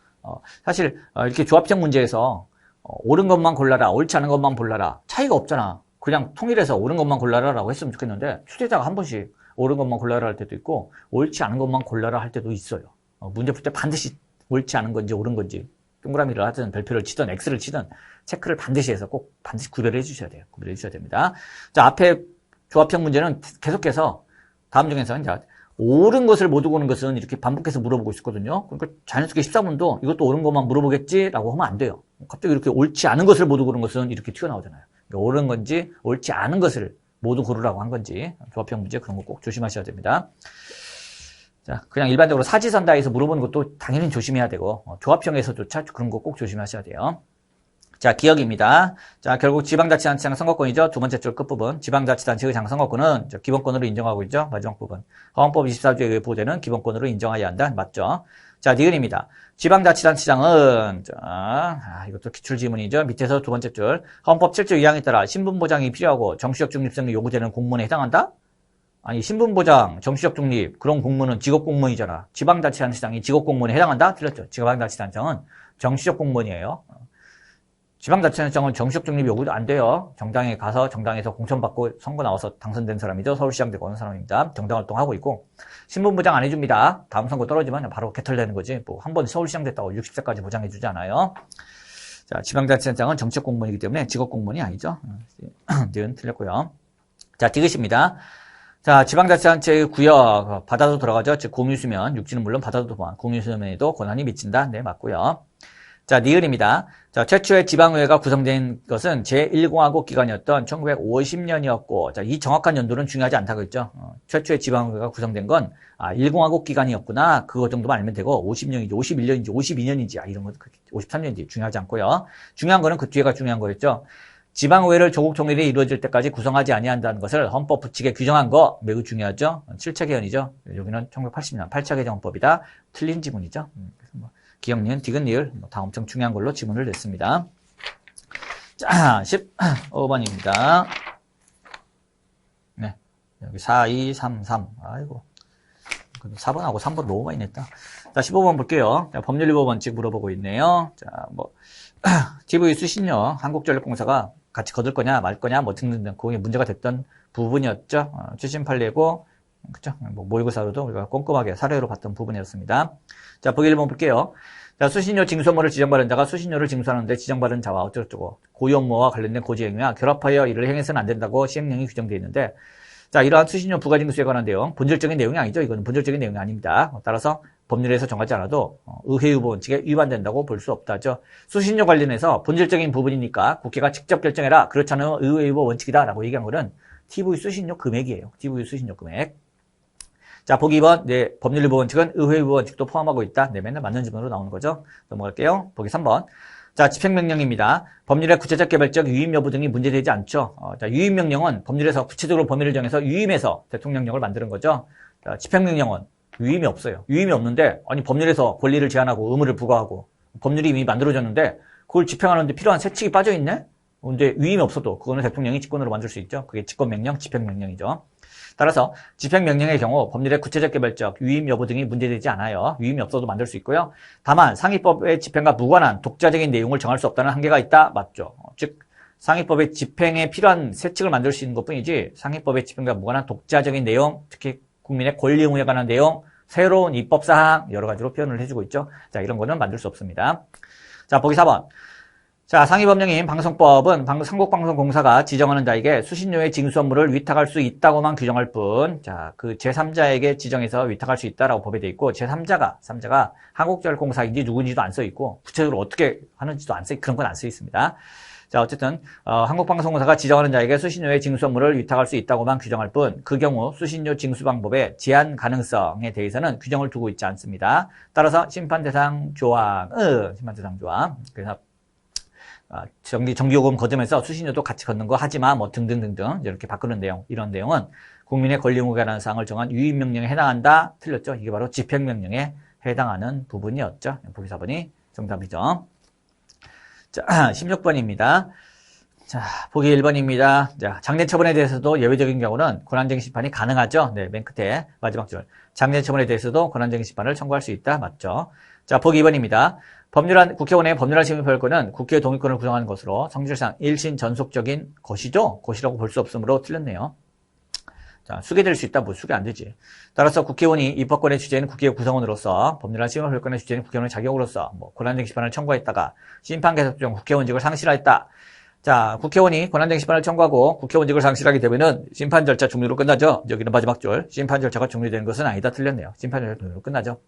사실 이렇게 조합형 문제에서 옳은 것만 골라라, 옳지 않은 것만 골라라. 차이가 없잖아. 그냥 통일해서 옳은 것만 골라라라고 했으면 좋겠는데 출제자가 한 번씩 옳은 것만 골라라 할 때도 있고 옳지 않은 것만 골라라 할 때도 있어요. 문제 풀 때 반드시 옳지 않은 건지 옳은 건지 동그라미를 하든 별표를 치든 X를 치든 체크를 반드시 해서 꼭 반드시 구별해 주셔야 돼요. 구별해 주셔야 됩니다. 자, 앞에 조합형 문제는 계속해서 다음 중에서 이제 옳은 것을 못 고르는 것은 이렇게 반복해서 물어보고 있었거든요. 그러니까 자연스럽게 14번도 이것도 옳은 것만 물어보겠지라고 하면 안 돼요. 갑자기 이렇게 옳지 않은 것을 모두 고르는 것은 이렇게 튀어나오잖아요. 그러니까 옳은 건지 옳지 않은 것을 모두 고르라고 한 건지 조합형 문제 그런 거 꼭 조심하셔야 됩니다. 자, 그냥 일반적으로 사지선다에서 물어보는 것도 당연히 조심해야 되고 조합형에서조차 그런 거 꼭 조심하셔야 돼요. 자, 기억입니다. 자, 결국 지방자치단체장 선거권이죠. 두 번째 줄 끝부분. 지방자치단체의 장선거권은 기본권으로 인정하고 있죠. 마지막 부분. 헌법 24조에 의해 보호되는 기본권으로 인정해야 한다. 맞죠? 자, 니은입니다. 지방자치단체장은 이것도 기출지문이죠. 밑에서 두 번째 줄. 헌법 7조 2항에 따라 신분보장이 필요하고 정치적 중립성이 요구되는 공무원에 해당한다? 아니, 신분보장, 정치적 중립, 그런 공무원은 직업공무원이잖아. 지방자치단체장이 직업공무원에 해당한다? 틀렸죠. 지방자치단체장은 정치적 공무원이에요. 지방자치단체장은 정치적 중립 요구도 안 돼요. 정당에 가서 정당에서 공천받고 선거 나와서 당선된 사람이죠. 서울시장 되고 하는 사람입니다. 정당 활동하고 있고 신분보장 안 해줍니다. 다음 선거 떨어지면 바로 개털되는 거지. 뭐 한 번 서울시장 됐다고 60세까지 보장해주지 않아요. 자, 지방자치단체장은 정책 공무원이기 때문에 직업 공무원이 아니죠. 는 틀렸고요. 자, 디귿입니다. 자, 지방자치단체의 구역 바다도 들어가죠. 즉 공유수면, 육지는 물론 바다도 포함. 공유수면에도 권한이 미친다. 네, 맞고요. 자, 니을입니다. 자, 최초의 지방의회가 구성된 것은 제1공화국 기간이었던 1950년이었고, 자, 이 정확한 연도는 중요하지 않다고 했죠. 최초의 지방의회가 구성된 건, 1공화국 기간이었구나. 그거 정도만 알면 되고, 50년인지, 51년인지, 52년인지, 이런 건 53년인지 중요하지 않고요. 중요한 거는 그 뒤에가 중요한 거였죠. 지방의회를 조국 통일이 이루어질 때까지 구성하지 아니한다는 것을 헌법 부칙에 규정한 거 매우 중요하죠. 7차 개헌이죠. 여기는 1980년 8차 개정헌법이다. 틀린 지문이죠. 그래서 뭐 기억, 니은, 디귿, 니을 다 엄청 중요한 걸로 지문을 냈습니다. 자, 15번입니다. 네, 여기 4, 2, 3, 3. 아이고, 4번하고 3번 너무 많이 냈다. 자, 15번 볼게요. 자, 법률 15번씩 물어보고 있네요. 자, 뭐 TV 수신료 한국전력공사가 같이 거둘 거냐 말 거냐 뭐 등등등 그게 문제가 됐던 부분이었죠. 최신 판례고 그죠? 뭐 모의고사로도 우리가 꼼꼼하게 사례로 봤던 부분이었습니다. 자, 보기 1번 볼게요. 자, 수신료 징수업무를 지정받은 자가 수신료를 징수하는데 지정받은 자와 어쩌고저쩌고 고유 업무와 관련된 고지행위와 결합하여 이를 행해서는 안 된다고 시행령이 규정되어 있는데, 자, 이러한 수신료 부가징수에 관한 내용, 본질적인 내용이 아니죠. 이거는 본질적인 내용이 아닙니다. 따라서 법률에서 정하지 않아도 의회의보 원칙에 위반된다고 볼 수 없다죠. 수신료 관련해서 본질적인 부분이니까 국회가 직접 결정해라. 그렇지 않으면 의회의보 원칙이다라고 얘기한 거는 TV 수신료 금액이에요. TV 수신료 금액. 자, 보기 2번. 네, 법률의보 원칙은 의회의보 원칙도 포함하고 있다. 네, 맨날 맞는 지문으로 나오는 거죠. 넘어갈게요. 보기 3번. 자, 집행명령입니다. 법률의 구체적 개별적 유임 여부 등이 문제되지 않죠. 자, 유임명령은 법률에서 구체적으로 범위를 정해서 유임해서 대통령령을 만드는 거죠. 자, 집행명령은 유임이 없어요. 유임이 없는데, 아니, 법률에서 권리를 제한하고 의무를 부과하고, 법률이 이미 만들어졌는데, 그걸 집행하는데 필요한 세칙이 빠져있네? 근데 유임이 없어도, 그거는 대통령이 직권으로 만들 수 있죠. 그게 직권명령, 집행명령이죠. 따라서, 집행명령의 경우, 법률의 구체적 개별적 유임 여부 등이 문제되지 않아요. 유임이 없어도 만들 수 있고요. 다만, 상위법의 집행과 무관한 독자적인 내용을 정할 수 없다는 한계가 있다? 맞죠. 즉, 상위법의 집행에 필요한 세칙을 만들 수 있는 것 뿐이지, 상위법의 집행과 무관한 독자적인 내용, 특히 국민의 권리 의무에 관한 내용, 새로운 입법사항 여러 가지로 표현을 해주고 있죠. 자, 이런 거는 만들 수 없습니다. 자, 보기 4번. 자, 상위법령인 방송법은 한국방송공사가 지정하는 자에게 수신료의 징수 업무를 위탁할 수 있다고만 규정할 뿐, 자, 그 제3자에게 지정해서 위탁할 수 있다라고 법에 돼 있고, 제3자가 한국전력공사인지 누구인지도 안 써 있고, 구체적으로 어떻게 하는지도 안 써 있고, 그런 건 안 써 있습니다. 자, 어쨌든 한국방송공사가 지정하는 자에게 수신료의 징수 업무를 위탁할 수 있다고만 규정할 뿐, 그 경우 수신료 징수 방법의 제한 가능성에 대해서는 규정을 두고 있지 않습니다. 따라서 심판대상 조항, 그래서 정기요금 거두면서 수신료도 같이 걷는 거 하지마, 뭐 등등등등 이렇게 바꾸는 내용, 이런 내용은 국민의 권리 의무에 관한 사항을 정한 유임명령에 해당한다. 틀렸죠? 이게 바로 집행명령에 해당하는 부분이었죠. 보기 4번이 정답이죠. 자, 16번입니다. 자, 보기 1번입니다. 자, 장례 처분에 대해서도 예외적인 경우는 권한쟁의 심판이 가능하죠. 네, 맨 끝에 마지막 줄. 장례 처분에 대해서도 권한쟁의 심판을 청구할 수 있다. 맞죠? 자, 보기 2번입니다. 국회의원의 법률안 심의표결권은 국회의 동의권을 구성하는 것으로 성질상 일신 전속적인 것이죠. 것이라고 볼 수 없으므로 틀렸네요. 자, 수개될 수 있다. 뭐 수개 안 되지. 따라서 국회의원이 입법권의 주제는 국회의 구성원으로서, 법률안 심의표결권의 주제는 국회의원의 자격으로서 뭐 권한쟁의 심판을 청구했다가 심판 계속 중 국회의원직을 상실하였다. 자, 국회의원이 권한쟁의 심판을 청구하고 국회의원직을 상실하게 되면은 심판 절차 종료로 끝나죠. 여기는 마지막 줄. 심판 절차가 종료되는 것은 아니다. 틀렸네요. 심판 절차 종료로 끝나죠.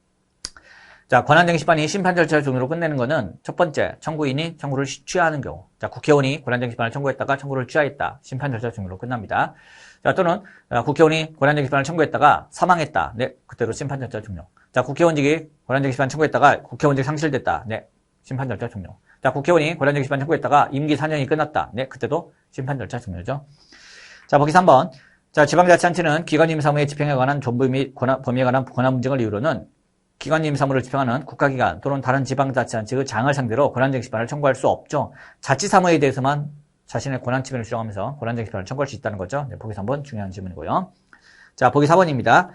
자, 권한쟁의 심판이 심판 절차 종료로 끝내는 거는 첫 번째, 청구인이 청구를 취하하는 경우. 자, 국회의원이 권한쟁의 심판을 청구했다가 청구를 취하했다. 심판 절차 종료로 끝납니다. 자, 또는 국회의원이 권한쟁의 심판을 청구했다가 사망했다. 네, 그때로 심판 절차 종료. 자, 국회의원직이 권한쟁의 심판 청구했다가 국회의원직 상실됐다. 네, 심판 절차 종료. 자, 국회의원이 권한쟁의 심판 청구했다가 임기 4년이 끝났다. 네, 그때도 심판 절차 종료죠. 자, 보기 3번. 자, 지방자치단체는 기관임 사무의 집행에 관한 존부 및 범위에 관한 권한 분쟁을 이유로는 기관임 사무를 집행하는 국가기관 또는 다른 지방자치단체의 장을 상대로 권한쟁의 심판을 청구할 수 없죠. 자치사무에 대해서만 자신의 권한 침해를 주장하면서 권한쟁의 심판을 청구할 수 있다는 거죠. 네, 보기 3번 중요한 질문이고요. 자, 보기 4번입니다.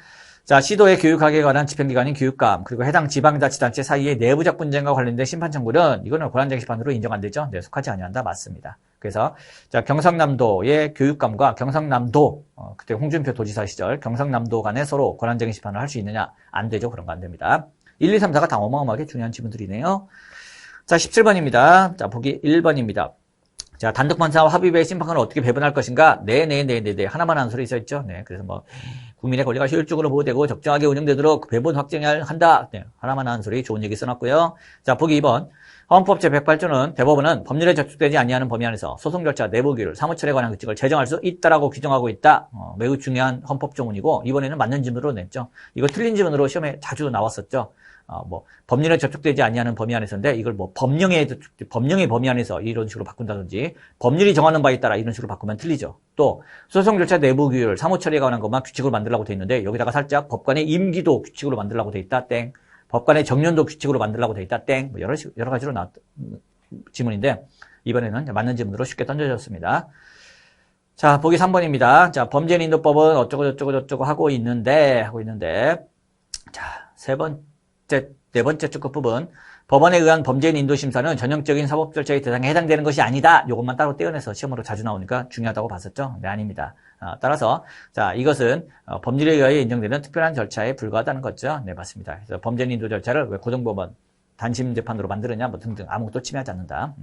자, 시도의 교육학에 관한 집행기관인 교육감, 그리고 해당 지방자치단체 사이의 내부적 분쟁과 관련된 심판 청구는 이거는 권한쟁의 심판으로 인정 안 되죠. 네, 속하지 아니한다. 맞습니다. 그래서 자, 경상남도의 교육감과 경상남도 그때 홍준표 도지사 시절 경상남도 간에 서로 권한쟁의 심판을 할 수 있느냐? 안 되죠. 그런 거 안 됩니다. 1, 2, 3, 4가 다 어마어마하게 중요한 지문들이네요. 자, 17번입니다. 자, 보기 1번입니다. 자, 단독판사와 합의부의 심판관을 어떻게 배분할 것인가? 네. 하나만 한 소리 있었죠. 네. 그래서 뭐, 국민의 권리가 효율적으로 보호되고 적정하게 운영되도록 배분 확정한다. 네. 하나만 한 소리 좋은 얘기 써놨고요. 자, 보기 2번. 헌법 제108조는 대법원은 법률에 저촉되지 아니하는 범위 안에서 소송 절차, 내부 규율, 사무처에 관한 규칙을 제정할 수 있다라고 규정하고 있다. 매우 중요한 헌법 조문이고, 이번에는 맞는 지문으로 냈죠. 이거 틀린 지문으로 시험에 자주 나왔었죠. 법률에 저촉되지 아니하는 범위 안에서인데, 이걸 뭐, 법령의 범위 안에서 이런 식으로 바꾼다든지, 법률이 정하는 바에 따라 이런 식으로 바꾸면 틀리죠. 또, 소송 절차 내부 규율, 사무 처리에 관한 것만 규칙으로 만들라고 돼 있는데, 여기다가 살짝 법관의 임기도 규칙으로 만들라고 돼 있다, 땡. 법관의 정년도 규칙으로 만들라고 돼 있다, 땡. 뭐 여러 가지로 나왔던 지문인데, 이번에는 맞는 지문으로 쉽게 던져졌습니다. 자, 보기 3번입니다. 자, 범죄인도법은 어쩌고 하고 있는데, 자, 네 번째 쪽 끝부분. 법원에 의한 범죄인 인도 심사는 전형적인 사법 절차의 대상에 해당되는 것이 아니다. 이것만 따로 떼어내서 시험으로 자주 나오니까 중요하다고 봤었죠? 네, 아닙니다. 따라서, 자, 이것은 법률에 의하여 인정되는 특별한 절차에 불과하다는 거죠. 네, 맞습니다. 그래서 범죄인 인도 절차를 왜 고등법원 단심 재판으로 만드느냐, 뭐 등등 아무것도 침해하지 않는다.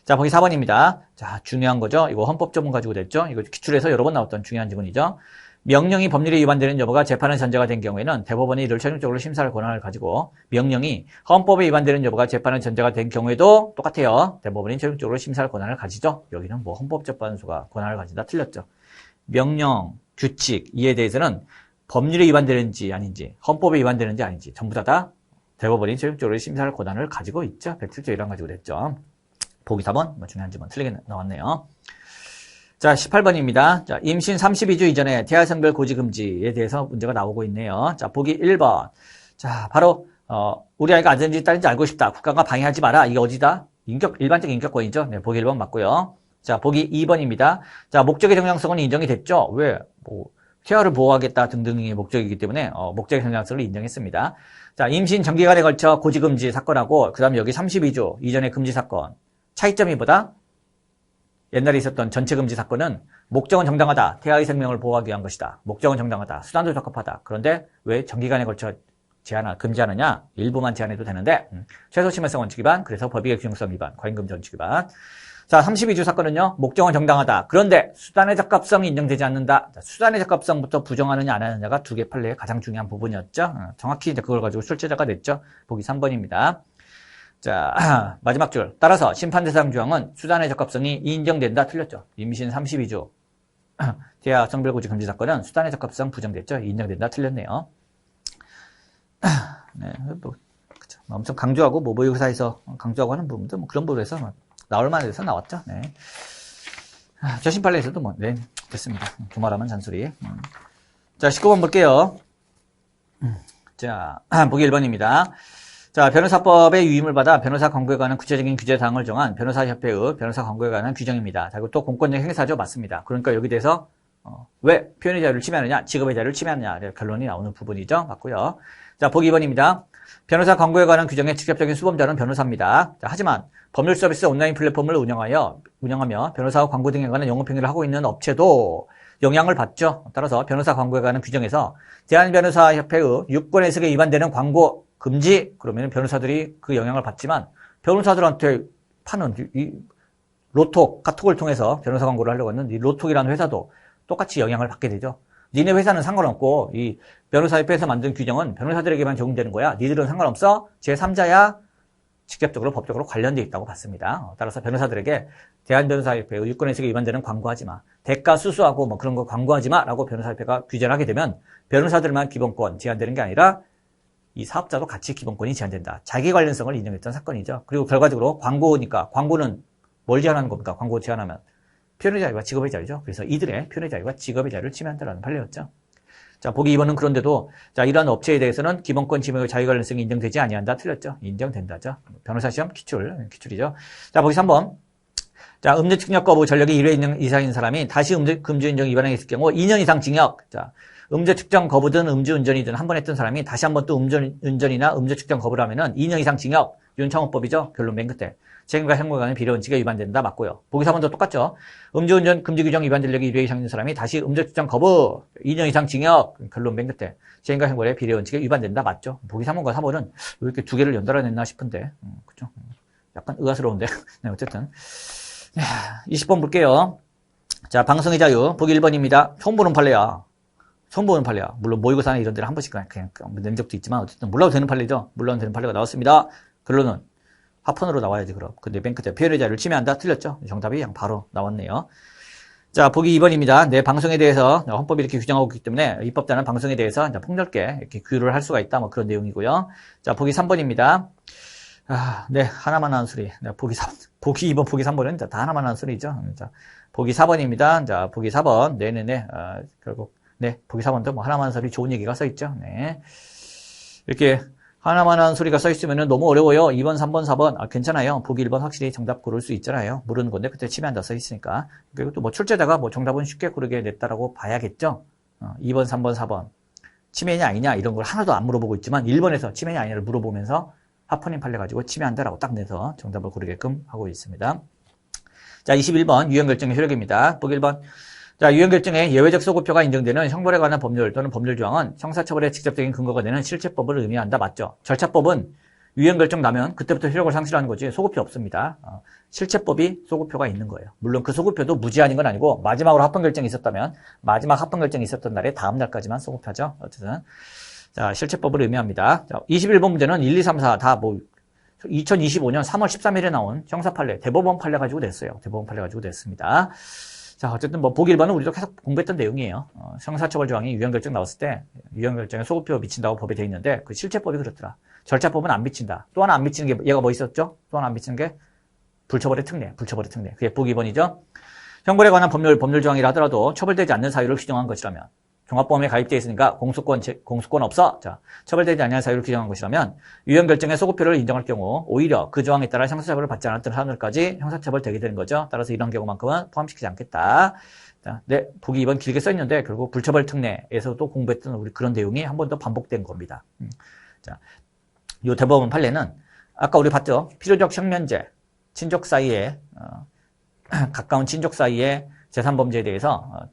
자, 보기 4번입니다. 자, 중요한 거죠. 이거 헌법 조문 가지고 됐죠? 이거 기출에서 여러 번 나왔던 중요한 지문이죠. 명령이 법률에 위반되는 여부가 재판의 전제가 된 경우에는 대법원이 이를 최종적으로 심사할 권한을 가지고 명령이 헌법에 위반되는 여부가 재판의 전제가 된 경우에도 똑같아요. 대법원이 최종적으로 심사할 권한을 가지죠. 여기는 뭐 헌법재판소가 권한을 가진다 틀렸죠. 명령, 규칙 이에 대해서는 법률에 위반되는지 아닌지 헌법에 위반되는지 아닌지 전부 다 대법원이 최종적으로 심사할 권한을 가지고 있죠. 107조 1항 가지고 됐죠. 보기 4번 뭐 중요한 지문 틀리게 나왔네요. 자, 18번입니다. 자, 임신 32주 이전에 태아성별 고지 금지에 대해서 문제가 나오고 있네요. 자, 보기 1번. 자, 바로, 우리 아이가 아들인지 딸인지 알고 싶다. 국가가 방해하지 마라. 이게 어디다? 일반적 인격권이죠. 네, 보기 1번 맞고요. 자, 보기 2번입니다. 자, 목적의 정당성은 인정이 됐죠? 왜? 태아를 보호하겠다 등등의 목적이기 때문에, 목적의 정당성을 인정했습니다. 자, 임신 전기간에 걸쳐 고지 금지 사건하고, 그 다음에 여기 32주 이전의 금지 사건. 차이점이 뭐다? 옛날에 있었던 전체 금지 사건은 목적은 정당하다. 태아의 생명을 보호하기 위한 것이다. 목적은 정당하다. 수단도 적합하다. 그런데 왜 장기간에 걸쳐 금지하느냐? 일부만 제한해도 되는데 최소 심할성 원칙 위반, 그래서 법익의 균형성 위반, 과잉금지 원칙 위반. 자, 32주 사건은요. 목적은 정당하다. 그런데 수단의 적합성이 인정되지 않는다. 자, 수단의 적합성부터 부정하느냐 안 하느냐가 두 개 판례의 가장 중요한 부분이었죠. 정확히 이제 그걸 가지고 출제자가 됐죠. 보기 3번입니다. 자, 마지막 줄. 따라서 심판 대상 조항은 수단의 적합성이 인정된다. 틀렸죠. 임신 32주. 태아 성별 고지 금지 사건은 수단의 적합성 부정됐죠. 인정된다. 틀렸네요. 네, 뭐, 그쵸. 엄청 강조하고, 모의고사에서 강조하고 하는 부분도 뭐 그런 부분에서 나올 만해서 나왔죠. 네. 저심 판례에서도 뭐, 네, 됐습니다. 두말하면 잔소리. 자, 19번 볼게요. 자, 보기 1번입니다. 자, 변호사법의 유임을 받아 변호사 권고에 관한 구체적인 규제 사항을 정한 변호사협회의 변호사 권고에 관한 규정입니다. 자, 그리고 또 공권력 행사죠. 맞습니다. 그러니까 여기 대해서 왜 표현의 자유를 침해하느냐, 직업의 자유를 침해하느냐 결론이 나오는 부분이죠. 맞고요. 자, 보기 2번입니다. 변호사 권고에 관한 규정의 직접적인 수범자는 변호사입니다. 자, 하지만 법률 서비스 온라인 플랫폼을 운영하며 변호사와 광고 등에 관한 영업 행위를 하고 있는 업체도 영향을 받죠. 따라서 변호사 광고에 관한 규정에서 대한변호사협회의 유권 해석에 위반되는 광고 금지, 그러면 변호사들이 그 영향을 받지만 변호사들한테 파는 이 로톡, 카톡을 통해서 변호사 광고를 하려고 하는 이 로톡이라는 회사도 똑같이 영향을 받게 되죠. 니네 회사는 상관없고 이 변호사협회에서 만든 규정은 변호사들에게만 적용되는 거야. 니들은 상관없어. 제3자야. 직접적으로 법적으로 관련되어 있다고 봤습니다. 따라서 변호사들에게 대한변호사협회의 유권 해석에 위반되는 광고하지 마. 대가 수수하고 뭐 그런 거 광고하지 마. 라고 변호사협회가 규제를 하게 되면 변호사들만 기본권 제한되는 게 아니라 이 사업자도 같이 기본권이 제한된다. 자기 관련성을 인정했던 사건이죠. 그리고 결과적으로 광고니까 광고는 뭘 제한하는 겁니까? 광고 제한하면 표현의 자유와 직업의 자유죠. 그래서 이들의 표현의 자유와 직업의 자유를 침해한다라는 판례였죠. 자, 보기 2번은 그런데도 자, 이러한 업체에 대해서는 기본권 침해의 자유 관련성이 인정되지 아니한다. 틀렸죠. 인정된다죠. 변호사 시험 기출이죠. 자, 보기 3번. 자, 음주 측력 거부 전력이 1회 이상인 사람이 다시 금주 인정 위반에 있을 경우 2년 이상 징역. 자, 음주 측정 거부든 음주 운전이든 한 번 했던 사람이 다시 한 번 또 운전이나 음주 측정 거부를 하면은 2년 이상 징역. 윤창호법이죠. 결론 맨 끝에. 책임과 형벌에 관한 비례원칙에 위반된다. 맞고요. 보기 4번도 똑같죠. 음주운전 금지 규정 위반 전력이 1회 이상인 사람이 다시 음주 측정 거부. 2년 이상 징역. 결론 맨 끝에. 책임과 형벌에 비례원칙에 위반된다. 맞죠. 보기 3번과 4번은 왜 이렇게 두 개를 연달아 냈나 싶은데. 그죠. 약간 의아스러운데. 네, 어쨌든. 20번 볼게요. 자, 방송의 자유. 보기 1번입니다. 처음 보는 판례야. 처음 보는 판례야. 물론 모의고사나 이런 데를 한 번씩 그냥 낸 적도 있지만 어쨌든 물러도 되는 판례죠. 물러도 되는 판례가 나왔습니다. 결론은 합헌으로 나와야지 그럼. 근데 맨 끝에 표현의 자유를 침해한다. 틀렸죠. 정답이 그냥 바로 나왔네요. 자, 보기 2번입니다. 내 방송에 대해서 헌법이 이렇게 규정하고 있기 때문에 입법자는 방송에 대해서 이제 폭넓게 이렇게 규율을 할 수가 있다. 뭐 그런 내용이고요. 자, 보기 3번입니다. 네, 하나만 하는 소리. 네, 보기 2번, 보기 3번은 다 하나만 하는 소리죠. 자, 보기 4번입니다. 자, 보기 4번. 네네네. 결국, 네, 보기 4번도 뭐 하나만 하는 소리 좋은 얘기가 써있죠. 네. 이렇게 하나만 하는 소리가 써있으면 너무 어려워요. 2번, 3번, 4번. 괜찮아요. 보기 1번 확실히 정답 고를 수 있잖아요. 모르는 건데 그때 침해한다 써있으니까. 그리고 또 뭐 출제자가 뭐 정답은 쉽게 고르게 냈다라고 봐야겠죠. 2번, 3번, 4번. 침해냐 아니냐 이런 걸 하나도 안 물어보고 있지만 1번에서 침해냐 아니냐를 물어보면서 합헌인 판례 가지고 침해한다라고 딱 내서 정답을 고르게끔 하고 있습니다. 자, 21번 유형결정의 효력입니다. 보기 1번. 자, 유형결정의 예외적 소급표가 인정되는 형벌에 관한 법률 또는 법률 조항은 형사처벌의 직접적인 근거가 되는 실체법을 의미한다. 맞죠? 절차법은 유형결정 나면 그때부터 효력을 상실하는 거지 소급표 없습니다. 실체법이 소급표가 있는 거예요. 물론 그 소급표도 무제한인 건 아니고 마지막으로 합헌결정이 있었다면 마지막 합헌결정이 있었던 날에 다음 날까지만 소급하죠. 어쨌든 자, 실체법을 의미합니다. 자, 21번 문제는 1, 2, 3, 4 다 뭐 2025년 3월 13일에 나온 형사판례, 대법원 판례 가지고 냈어요. 대법원 판례 가지고 냈습니다. 자, 어쨌든 뭐 보기 1번은 우리도 계속 공부했던 내용이에요. 형사처벌 조항이 유형결정 나왔을 때 유형결정에 소급표 미친다고 법에 돼 있는데 그 실체법이 그렇더라. 절차법은 안 미친다. 또 하나 안 미치는 게 얘가 뭐 있었죠? 또 하나 안 미치는 게 불처벌의 특례, 불처벌의 특례. 그게 보기 2번이죠. 형벌에 관한 법률 조항이라 하더라도 처벌되지 않는 사유를 규정한 것이라면 종합보험에 가입되어 있으니까 공수권 없어. 자, 처벌되지 않는 사유를 규정한 것이라면 유형결정의 소급표를 인정할 경우 오히려 그 조항에 따라 형사처벌을 받지 않았던 사람들까지 형사처벌 되게 되는 거죠. 따라서 이런 경우만큼은 포함시키지 않겠다. 자, 네, 보기 2번 길게 써있는데 결국 불처벌 특례에서도 공부했던 우리 그런 내용이 한 번 더 반복된 겁니다. 자, 요 대법원 판례는 아까 우리 봤죠. 필요적 형면제, 친족 사이에 가까운 친족 사이의 재산범죄에 대해서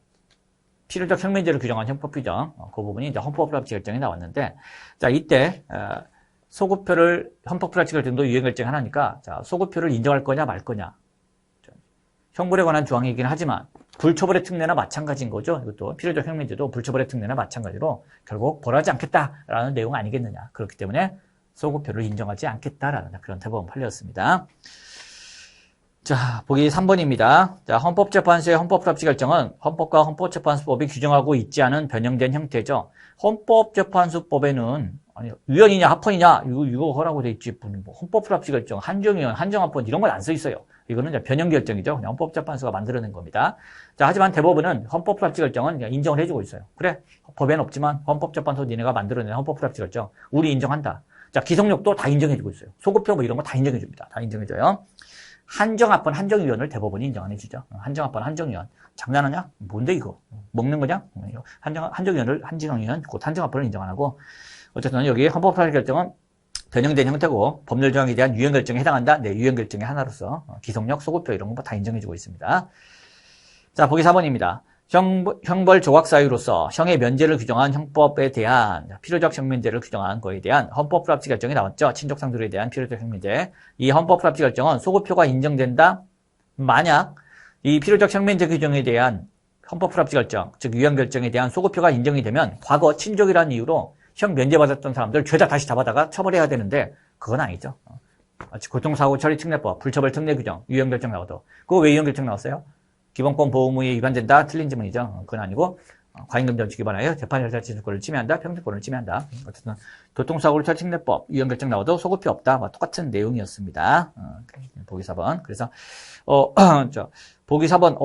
필요적 형면제를 규정한 형법 규정, 그 부분이 이제 헌법불합치 결정이 나왔는데, 자, 이때, 소급표를 헌법불합치 결정도 유형결정 하나니까, 자, 소급표를 인정할 거냐 말 거냐. 형벌에 관한 조항이긴 하지만, 불처벌의 특례나 마찬가지인 거죠. 이것도 필요적 형면제도 불처벌의 특례나 마찬가지로 결국 벌하지 않겠다라는 내용 아니겠느냐. 그렇기 때문에 소급표를 인정하지 않겠다라는 그런 대법원 판례였습니다. 자, 보기 3번입니다. 자, 헌법재판소의 헌법불합치 결정은 헌법과 헌법재판소법이 규정하고 있지 않은 변형된 형태죠. 헌법재판소법에는 아니 위헌이냐 합헌이냐 이거 허라고 돼 있지. 뭐 헌법불합치 결정, 한정위헌, 한정합헌 이런 건 안 써 있어요. 이거는 이제 변형 결정이죠. 그냥 헌법재판소가 만들어낸 겁니다. 자, 하지만 대법원은 헌법불합치 결정은 그냥 인정을 해주고 있어요. 그래, 법에는 없지만 헌법재판소 니네가 만들어낸 헌법불합치 결정 우리 인정한다. 자, 기성력도 다 인정해주고 있어요. 소급표 뭐 이런 거 다 인정해줍니다. 다 인정해줘요. 한정합헌, 한정위헌을 대법원이 인정 안 해주죠. 한정합헌, 한정위헌. 장난하냐? 뭔데 이거? 먹는 거냐? 한정위헌을, 한정위헌, 곧 한정합헌을 인정 안 하고. 어쨌든 여기 헌법불합치 결정은 변형된 형태고 법률 조항에 대한 유형결정에 해당한다. 네, 유형결정의 하나로서 기성력, 소급표 이런 거 다 인정해주고 있습니다. 자, 보기 4번입니다. 형벌 조각 사유로서 형의 면제를 규정한 형법에 대한 필요적 형면제를 규정한 거에 대한 헌법불합치 결정이 나왔죠. 친족 상속에 대한 필요적 형면제. 이 헌법불합치 결정은 소급표가 인정된다. 만약 이 필요적 형면제 규정에 대한 헌법불합치 결정, 즉 유형결정에 대한 소급표가 인정이 되면 과거 친족이라는 이유로 형 면제받았던 사람들 죄다 다시 잡아다가 처벌해야 되는데 그건 아니죠. 교통사고 처리 특례법, 불처벌 특례 규정, 유형결정 나와도 그거 왜 유형결정 나왔어요? 기본권 보호 의무에 위반된다. 틀린 지문이죠. 그건 아니고 과잉금 전칙 위반하여 재판 절차 진술권을 침해한다. 평등권을 침해한다. 어쨌든 교통사고를 처리 특례법, 유형결정 나와도 소급표 없다. 똑같은 내용이었습니다. 보기 4번. 그래서 보기 4번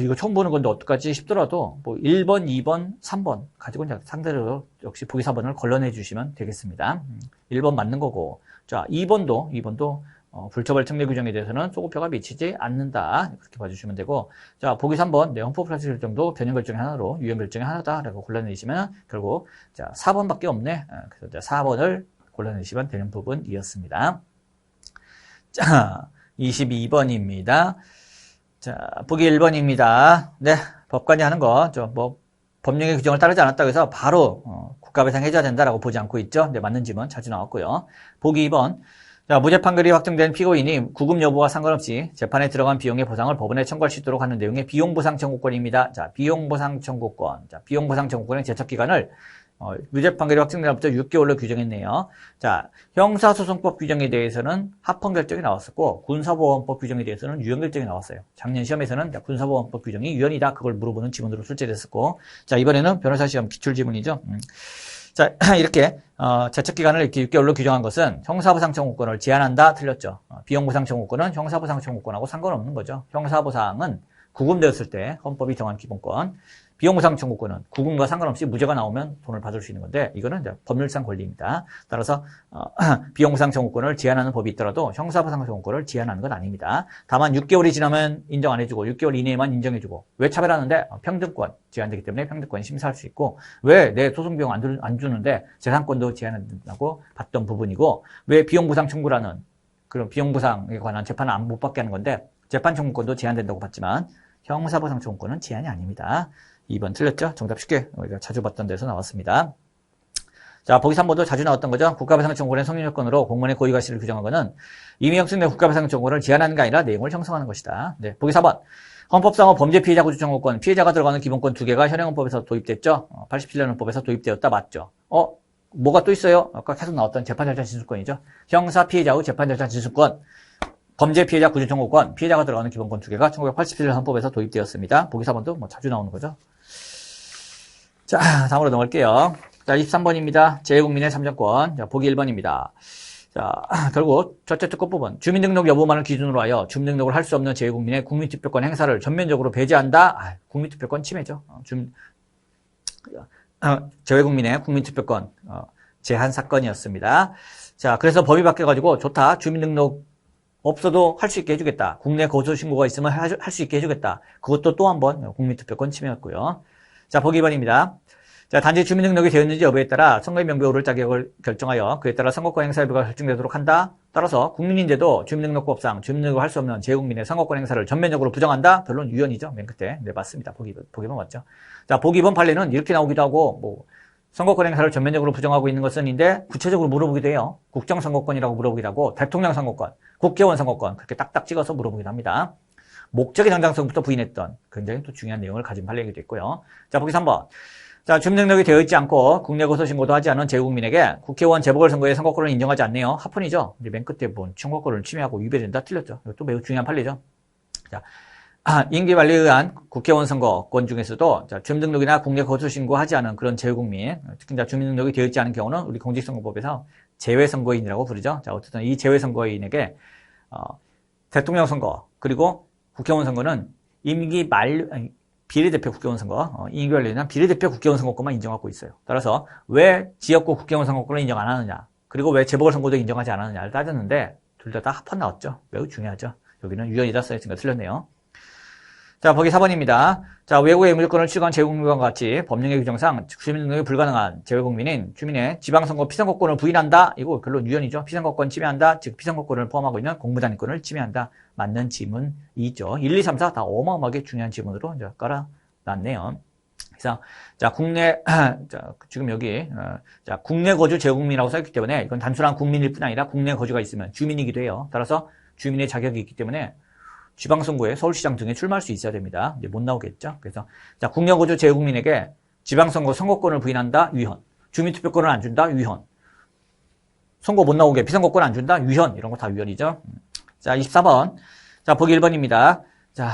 이거 처음 보는 건데 어떡하지 싶더라도 뭐 1번, 2번, 3번 가지고 이제 상대로 역시 보기 4번을 걸러내 주시면 되겠습니다. 1번 맞는 거고. 자, 2번도 불처벌 특례 규정에 대해서는 소급효가 미치지 않는다. 그렇게 봐주시면 되고, 자, 보기 3번, 네, 헌법 플러스 결정도 변형 결정의 하나로 유형 결정의 하나다라고 골라내시면 결국, 자, 4번밖에 없네. 그래서 4번을 골라내시면 되는 부분이었습니다. 자, 22번입니다. 자, 보기 1번입니다. 네, 법관이 하는 거, 법령의 규정을 따르지 않았다고 해서 바로, 국가배상 해줘야 된다라고 보지 않고 있죠. 네, 맞는 질문 자주 나왔고요. 보기 2번. 자, 무죄 판결이 확정된 피고인이 구금 여부와 상관없이 재판에 들어간 비용의 보상을 법원에 청구할 수 있도록 하는 내용의 비용보상 청구권입니다. 자, 비용보상 청구권. 자, 비용보상 청구권의 제척기간을 무죄 판결이 확정된 날부터 6개월로 규정했네요. 자, 형사소송법 규정에 대해서는 합헌 결정이 나왔었고 군사보험법 규정에 대해서는 유형 결정이 나왔어요. 작년 시험에서는 군사보험법 규정이 유연이다. 그걸 물어보는 지문으로 출제됐었고, 자, 이번에는 변호사 시험 기출 지문이죠. 자, 이렇게 제척기간을 이렇게 6개월로 규정한 것은 형사보상 청구권을 제한한다. 틀렸죠. 비용보상 청구권은 형사보상 청구권하고 상관없는 거죠. 형사보상은 구금되었을 때 헌법이 정한 기본권, 비용보상 청구권은 구금과 상관없이 무죄가 나오면 돈을 받을 수 있는 건데 이거는 이제 법률상 권리입니다. 따라서 비용보상 청구권을 제한하는 법이 있더라도 형사보상 청구권을 제한하는 건 아닙니다. 다만 6개월이 지나면 인정 안 해주고 6개월 이내에만 인정해주고 왜 차별하는데 평등권 제한되기 때문에 평등권 심사할 수 있고 왜 내 소송 비용 안 주는데 재산권도 제한한다고 봤던 부분이고 왜 비용보상 청구라는 그런 비용보상에 관한 재판을 못 받게 하는 건데 재판 청구권도 제한된다고 봤지만 형사보상 청구권은 제한이 아닙니다. 2번 틀렸죠? 정답 쉽게 우리가 자주 봤던 데서 나왔습니다. 자, 보기 3번도 자주 나왔던 거죠. 국가배상 청구권의 성립 요건으로 공무원의 고의가 시를 규정한 것은 이미 형성된 국가배상 청구권을 제한하는 게 아니라 내용을 형성하는 것이다. 네, 보기 4번. 헌법상의 범죄 피해자 구조 청구권, 피해자가 들어가는 기본권 2개가 현행 헌법에서 도입됐죠. 87년 헌법에서 도입되었다 맞죠? 뭐가 또 있어요? 아까 계속 나왔던 재판 절차 진술권이죠. 형사 피해자 후 재판 절차 진술권. 범죄 피해자 구조 청구권, 피해자가 들어가는 기본권 2개가 1987년 헌법에서 도입되었습니다. 보기 4번도 자주 나오는 거죠. 자, 다음으로 넘어갈게요. 자, 23번입니다. 재외국민의 참정권. 자, 보기 1번입니다. 자, 결국 첫째 특권 부분. 주민등록 여부만을 기준으로 하여 주민등록을 할 수 없는 재외국민의 국민투표권 행사를 전면적으로 배제한다. 국민투표권 침해죠. 재외국민의 국민투표권 제한 사건이었습니다. 자, 그래서 법이 바뀌어가지고 좋다. 주민등록 없어도 할 수 있게 해주겠다. 국내 거주 신고가 있으면 할 수 있게 해주겠다. 그것도 또 한 번 국민투표권 침해였고요. 자, 보기 2번입니다. 자, 단지 주민등록이 되었는지 여부에 따라 선거의 명부에 오를 자격을 결정하여 그에 따라 선거권 행사 여부가 결정되도록 한다. 따라서 국민인데도 주민등록법상 주민등록을 할 수 없는 재외국민의 선거권 행사를 전면적으로 부정한다. 별론 유연이죠. 맨 끝에. 네, 맞습니다. 보기 2번 맞죠. 자, 보기 2번 판례는 이렇게 나오기도 하고 선거권 행사를 전면적으로 부정하고 있는 것은인데 구체적으로 물어보기도 해요. 국정선거권이라고 물어보기도 하고 대통령 선거권, 국회의원 선거권 그렇게 딱딱 찍어서 물어보기도 합니다. 목적의 정당성부터 부인했던 굉장히 또 중요한 내용을 가진 판례이기도 있고요. 자, 보기 3번. 자, 주민등록이 되어 있지 않고 국내 거소 신고도 하지 않은 재외국민에게 국회의원 재보궐선거의 선거권을 인정하지 않네요. 합헌이죠. 이제 맨 끝에 선거권을 침해하고 위배된다 틀렸죠. 이것도 매우 중요한 판례죠. 자, 임기 만료에 의한 국회의원 선거권 중에서도 주민등록이나 국내 거주 신고하지 않은 그런 재외국민, 특히 주민등록이 되어 있지 않은 경우는 우리 공직선거법에서 재외선거인이라고 부르죠. 자, 어쨌든 이 재외선거인에게 대통령 선거 그리고 국회의원 선거는 임기 만료 비례대표 국회의원 선거, 임기 만료에 의한 비례대표 국회의원 선거권만 인정하고 있어요. 따라서 왜 지역구 국회의원 선거권을 인정 안 하느냐, 그리고 왜 재보궐선거도 인정하지 않았느냐를 따졌는데 둘 다 합헌 나왔죠. 매우 중요하죠. 여기는 유연이다 써있으니까 틀렸네요. 자, 보기 4번입니다. 자, 외국의 영유권을 취득한 재외국민과 같이 법령의 규정상 주민등록이 불가능한 재외국민인 주민의 지방선거 피선거권을 부인한다. 이거 결론 유연이죠. 피선거권 침해한다. 즉 피선거권을 포함하고 있는 공무단위권을 침해한다. 맞는 지문이죠. 1, 2, 3, 4 다 어마어마하게 중요한 지문으로 이제 깔아놨네요. 그래서 자, 지금 여기 자, 국내 거주 재외국민이라고 써있기 때문에 이건 단순한 국민일 뿐 아니라 국내 거주가 있으면 주민이기도 해요. 따라서 주민의 자격이 있기 때문에 지방선거에 서울시장 등에 출마할 수 있어야 됩니다. 이제 못 나오겠죠. 그래서 자, 국내 거주 재외국민에게 지방선거 선거권을 부인한다. 위헌. 주민투표권을 안 준다. 위헌. 선거 못 나오게 비선거권 안 준다. 위헌. 이런 거 다 위헌이죠. 자, 24번. 자, 보기 1번입니다. 자,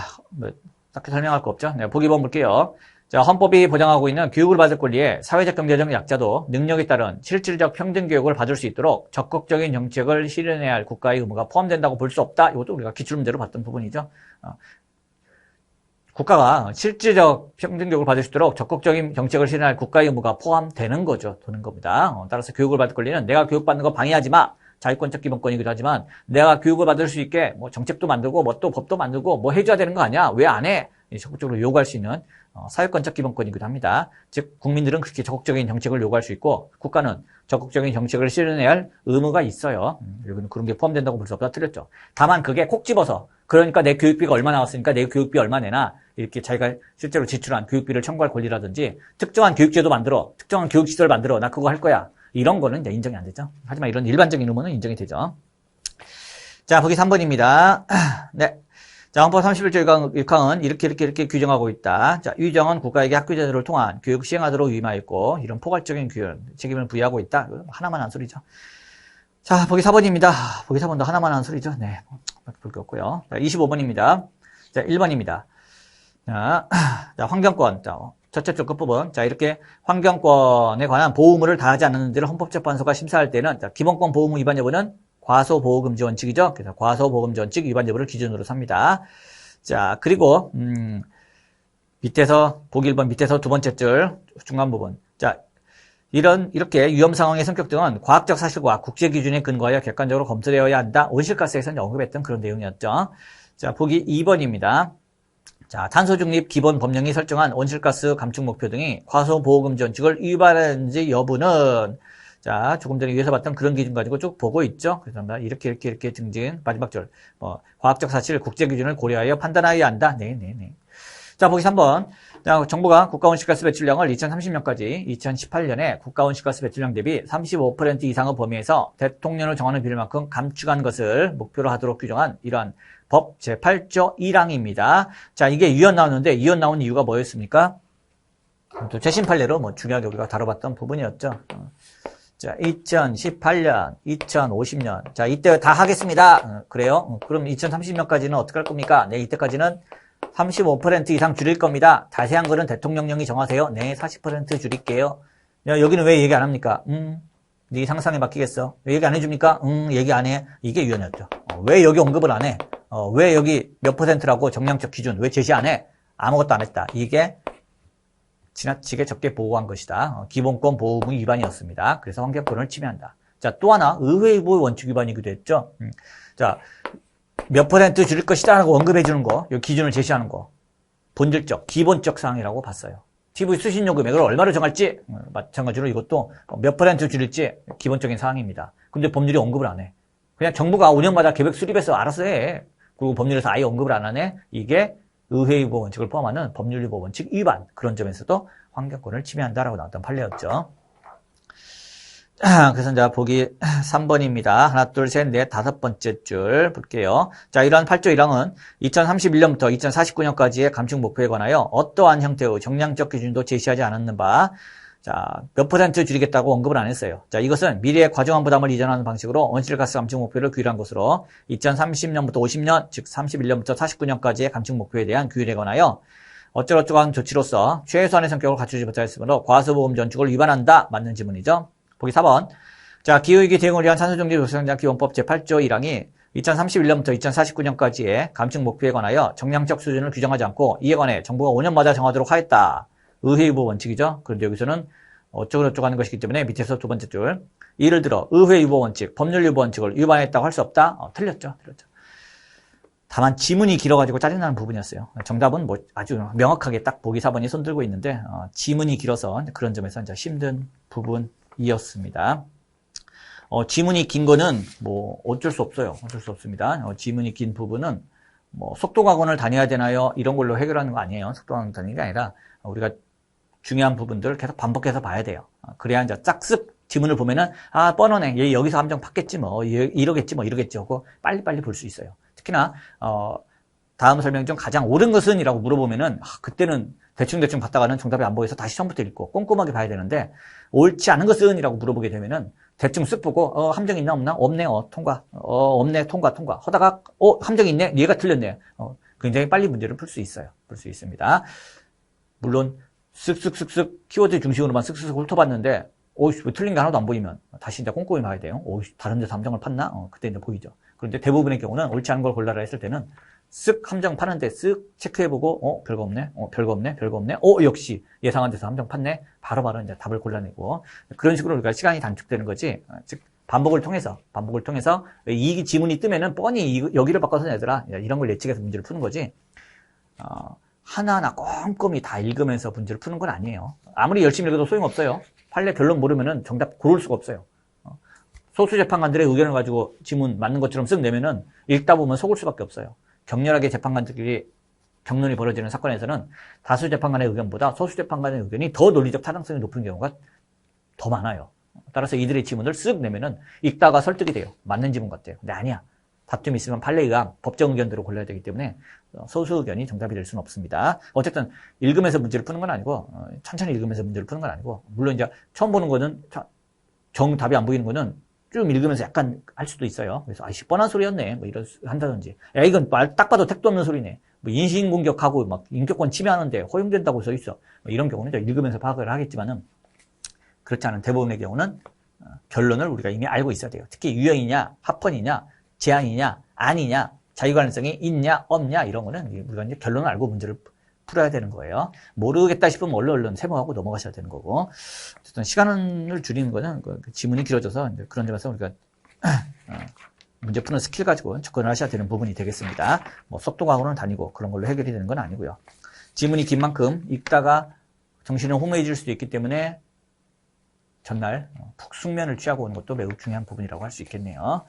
딱히 설명할 거 없죠. 네, 보기 1번 볼게요. 자, 헌법이 보장하고 있는 교육을 받을 권리에 사회적 경제적 약자도 능력에 따른 실질적 평등 교육을 받을 수 있도록 적극적인 정책을 실현해야 할 국가의 의무가 포함된다고 볼 수 없다. 이것도 우리가 기출문제로 봤던 부분이죠. 국가가 실질적 평등 교육을 받을 수 있도록 적극적인 정책을 실현할 국가의 의무가 포함되는 거죠. 되는 겁니다. 따라서 교육을 받을 권리는 내가 교육받는 거 방해하지 마. 자유권적 기본권이기도 하지만 내가 교육을 받을 수 있게 뭐 정책도 만들고 뭐 또 법도 만들고 뭐 해줘야 되는 거 아니야? 왜 안 해? 적극적으로 요구할 수 있는 사회권적 기본권이기도 합니다. 즉 국민들은 그렇게 적극적인 정책을 요구할 수 있고 국가는 적극적인 정책을 실현해야 할 의무가 있어요. 여기는 그런 게 포함된다고 볼 수 없다 틀렸죠. 다만 그게 콕 집어서 그러니까 내 교육비가 얼마 나왔으니까 내 교육비 얼마 내나 이렇게 자기가 실제로 지출한 교육비를 청구할 권리라든지 특정한 교육제도 만들어 특정한 교육시설 만들어 나 그거 할 거야 이런 거는 이제 인정이 안 되죠. 하지만 이런 일반적인 의무는 인정이 되죠. 자 보기 3번입니다. 네. 자, 헌법 31조 6항은 이렇게 규정하고 있다. 자, 유정은 국가에게 학교 제도를 통한 교육 시행하도록 위임하였고, 이런 포괄적인 책임을 부여하고 있다. 하나만 한 소리죠. 자, 보기 4번입니다. 보기 4번도 하나만 한 소리죠. 네. 볼 게 없고요. 자, 25번입니다. 자, 1번입니다. 자, 환경권. 자, 첫째 쪽 끝부분. 자, 이렇게 환경권에 관한 보호 의무를 다하지 않는 데를 헌법재판소가 심사할 때는, 자, 기본권 보호 의무 위반 여부는 과소보호금지 원칙이죠. 그래서 과소보호금지 원칙 위반 여부를 기준으로 삽니다. 자, 그리고 밑에서 보기 1번 밑에서 두 번째 줄 중간 부분. 자, 이렇게 위험 상황의 성격 등은 과학적 사실과 국제 기준에 근거하여 객관적으로 검토되어야 한다. 온실가스에서 언급했던 그런 내용이었죠. 자, 보기 2번입니다. 자, 탄소 중립 기본 법령이 설정한 온실가스 감축 목표 등이 과소보호금지 원칙을 위반하는지 여부는 자, 조금 전에 위에서 봤던 그런 기준 가지고 쭉 보고 있죠. 그래서 이렇게 증진, 마지막 줄. 과학적 사실, 국제 기준을 고려하여 판단하여야 한다. 네네네. 자, 보기 3번. 자, 정부가 국가 온실가스 배출량을 2030년까지 2018년에 국가 온실가스 배출량 대비 35% 이상의 범위에서 대통령을 정하는 비율만큼 감축한 것을 목표로 하도록 규정한 이러한 법 제8조 1항입니다. 자, 이게 유연 나오는데, 유연 나온 이유가 뭐였습니까? 또 최신 판례로 중요하게 우리가 다뤄봤던 부분이었죠. 자, 2018년, 2050년. 자, 이때 다 하겠습니다. 그래요? 그럼 2030년까지는 어떻게 할 겁니까? 네, 이때까지는 35% 이상 줄일 겁니다. 자세한 거는 대통령령이 정하세요. 네, 40% 줄일게요. 야, 여기는 왜 얘기 안 합니까? 네 상상에 맡기겠어. 왜 얘기 안 해줍니까? 얘기 안 해. 이게 유연이었죠. 왜 여기 언급을 안 해? 왜 여기 몇 %라고 정량적 기준 왜 제시 안 해? 아무것도 안 했다. 이게 지나치게 적게 보호한 것이다. 기본권 보호 의무 위반이었습니다. 그래서 환경권을 침해한다. 자, 또 하나 의회의보 원칙 위반이기도 했죠. 자, 몇 % 줄일 것이다 라고 언급해 주는 거, 이 기준을 제시하는 거, 본질적, 기본적 사항이라고 봤어요. TV 수신료 금액을 얼마로 정할지 마찬가지로 이것도 몇 % 줄일지 기본적인 사항입니다. 근데 법률이 언급을 안 해. 그냥 정부가 5년마다 계획 수립해서 알아서 해. 그리고 법률에서 아예 언급을 안 하네. 이게 의회의보 원칙을 포함하는 법률위반 원칙 위반, 그런 점에서도 환경권을 침해한다라고 나왔던 판례였죠. 그래서 이제 보기 3번입니다. 하나, 둘, 셋, 넷, 다섯 번째 줄 볼게요. 자, 이러한 8조 1항은 2031년부터 2049년까지의 감축 목표에 관하여 어떠한 형태의 정량적 기준도 제시하지 않았는 바, 자, 몇 % 줄이겠다고 언급을 안 했어요. 자, 이것은 미래의 과정한 부담을 이전하는 방식으로 온실가스 감축 목표를 규율한 것으로 2030년부터 50년, 즉 31년부터 49년까지의 감축 목표에 대한 규율에 관하여 어쩌고저쩌고한 조치로서 최소한의 성격을 갖추지 못하였으므로 과소보험 원칙을 위반한다. 맞는 지문이죠. 보기 4번. 자, 기후위기 대응을 위한 탄소중립 조성장 기본법 제8조 1항이 2031년부터 2049년까지의 감축 목표에 관하여 정량적 수준을 규정하지 않고 이에 관해 정부가 5년마다 정하도록 하였다. 의회의보 원칙이죠. 그런데 여기서는 어쩌고저쩌고 하는 것이기 때문에 밑에서 두 번째 줄. 예를 들어 의회의보 원칙, 법률위반 원칙을 위반했다고 할 수 없다. 틀렸죠. 다만 지문이 길어가지고 짜증나는 부분이었어요. 정답은 아주 명확하게 딱 보기 4번이 손들고 있는데 지문이 길어서 그런 점에서 이제 힘든 부분이었습니다. 지문이 긴 거는 어쩔 수 없어요. 어쩔 수 없습니다. 지문이 긴 부분은 속도학원을 다녀야 되나요? 이런 걸로 해결하는 거 아니에요. 속도학원 다니는 게 아니라 우리가 중요한 부분들을 계속 반복해서 봐야 돼요. 그래야 이제 짝쓱 지문을 보면은 뻔하네. 얘 여기서 함정 팠겠지 이러겠지 이러겠지 하고 빨리빨리 볼 수 있어요. 특히나 다음 설명 중 가장 옳은 것은 이라고 물어보면은 그때는 대충 봤다가는 정답이 안 보여서 다시 처음부터 읽고 꼼꼼하게 봐야 되는데 옳지 않은 것은 이라고 물어보게 되면은 대충 쓱 보고 함정 있나 없나? 없네. 통과. 없네. 통과. 하다가 함정이 있네. 얘가 틀렸네. 굉장히 빨리 문제를 풀 수 있어요. 풀 수 있습니다. 물론 쓱쓱쓱쓱 키워드 중심으로만 쓱쓱 훑어봤는데 왜 틀린 게 하나도 안 보이면 다시 이제 꼼꼼히 봐야 돼요. 다른 데서 함정을 팠나? 그때 이제 보이죠. 그런데 대부분의 경우는 옳지 않은 걸 골라라 했을 때는 쓱 함정 파는데 쓱 체크해보고 별거 없네. 역시 예상한 데서 함정 팠네. 바로바로 이제 답을 골라내고 그런 식으로 우리가 시간이 단축되는 거지. 즉 반복을 통해서 이 지문이 뜨면은 뻔히 여기를 바꿔서 내더라. 이런 걸 예측해서 문제를 푸는 거지. 하나하나 꼼꼼히 다 읽으면서 문제를 푸는 건 아니에요. 아무리 열심히 읽어도 소용없어요. 판례 결론 모르면은 정답 고를 수가 없어요. 소수 재판관들의 의견을 가지고 지문 맞는 것처럼 쓱 내면은 읽다 보면 속을 수밖에 없어요. 격렬하게 재판관들끼리 격론이 벌어지는 사건에서는 다수 재판관의 의견보다 소수 재판관의 의견이 더 논리적 타당성이 높은 경우가 더 많아요. 따라서 이들의 지문을 쓱 내면은 읽다가 설득이 돼요. 맞는 지문 같아요. 근데 아니야. 다툼이 있으면 판례의학, 법정 의견대로 골라야 되기 때문에 소수 의견이 정답이 될 수는 없습니다. 어쨌든 읽으면서 문제를 푸는 건 아니고 천천히 읽으면서 문제를 푸는 건 아니고 물론 이제 처음 보는 거는 정답이 안 보이는 거는 좀 읽으면서 약간 할 수도 있어요. 그래서 아이씨 뻔한 소리였네. 뭐 이런 한다든지. 야 이건 말 딱 봐도 택도 없는 소리네. 뭐 인신공격하고 막 인격권 침해하는데 허용된다고 써 있어. 뭐 이런 경우는 읽으면서 파악을 하겠지만은 그렇지 않은 대부분의 경우는 결론을 우리가 이미 알고 있어야 돼요. 특히 유형이냐, 합헌이냐, 제한이냐, 아니냐, 자유가능성이 있냐, 없냐 이런 거는 우리가 이제 결론을 알고 문제를 풀어야 되는 거예요. 모르겠다 싶으면 얼른 세모하고 넘어가셔야 되는 거고. 어쨌든 시간을 줄이는 거는 지문이 길어져서 그런 점에서 우리가 문제 푸는 스킬 가지고 접근을 하셔야 되는 부분이 되겠습니다. 뭐 속도학원은 다니고 그런 걸로 해결이 되는 건 아니고요. 지문이 긴 만큼 읽다가 정신이 혼미해질 수도 있기 때문에 전날 푹 숙면을 취하고 오는 것도 매우 중요한 부분이라고 할 수 있겠네요.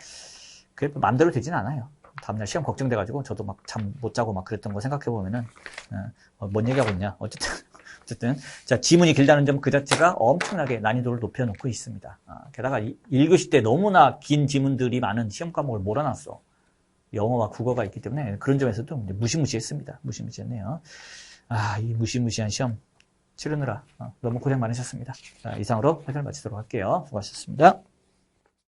그게 마음대로 되진 않아요. 다음날 시험 걱정돼가지고 저도 막 잠 못 자고 막 그랬던 거 생각해보면은 뭔 얘기하고 있냐. 어쨌든 자 지문이 길다는 점 그 자체가 엄청나게 난이도를 높여놓고 있습니다. 게다가 읽으실 때 너무나 긴 지문들이 많은 시험 과목을 몰아놨어. 영어와 국어가 있기 때문에 그런 점에서도 무시무시했습니다. 무시무시했네요. 이 무시무시한 시험 치르느라 너무 고생 많으셨습니다. 자, 이상으로 해설 마치도록 할게요. 수고하셨습니다.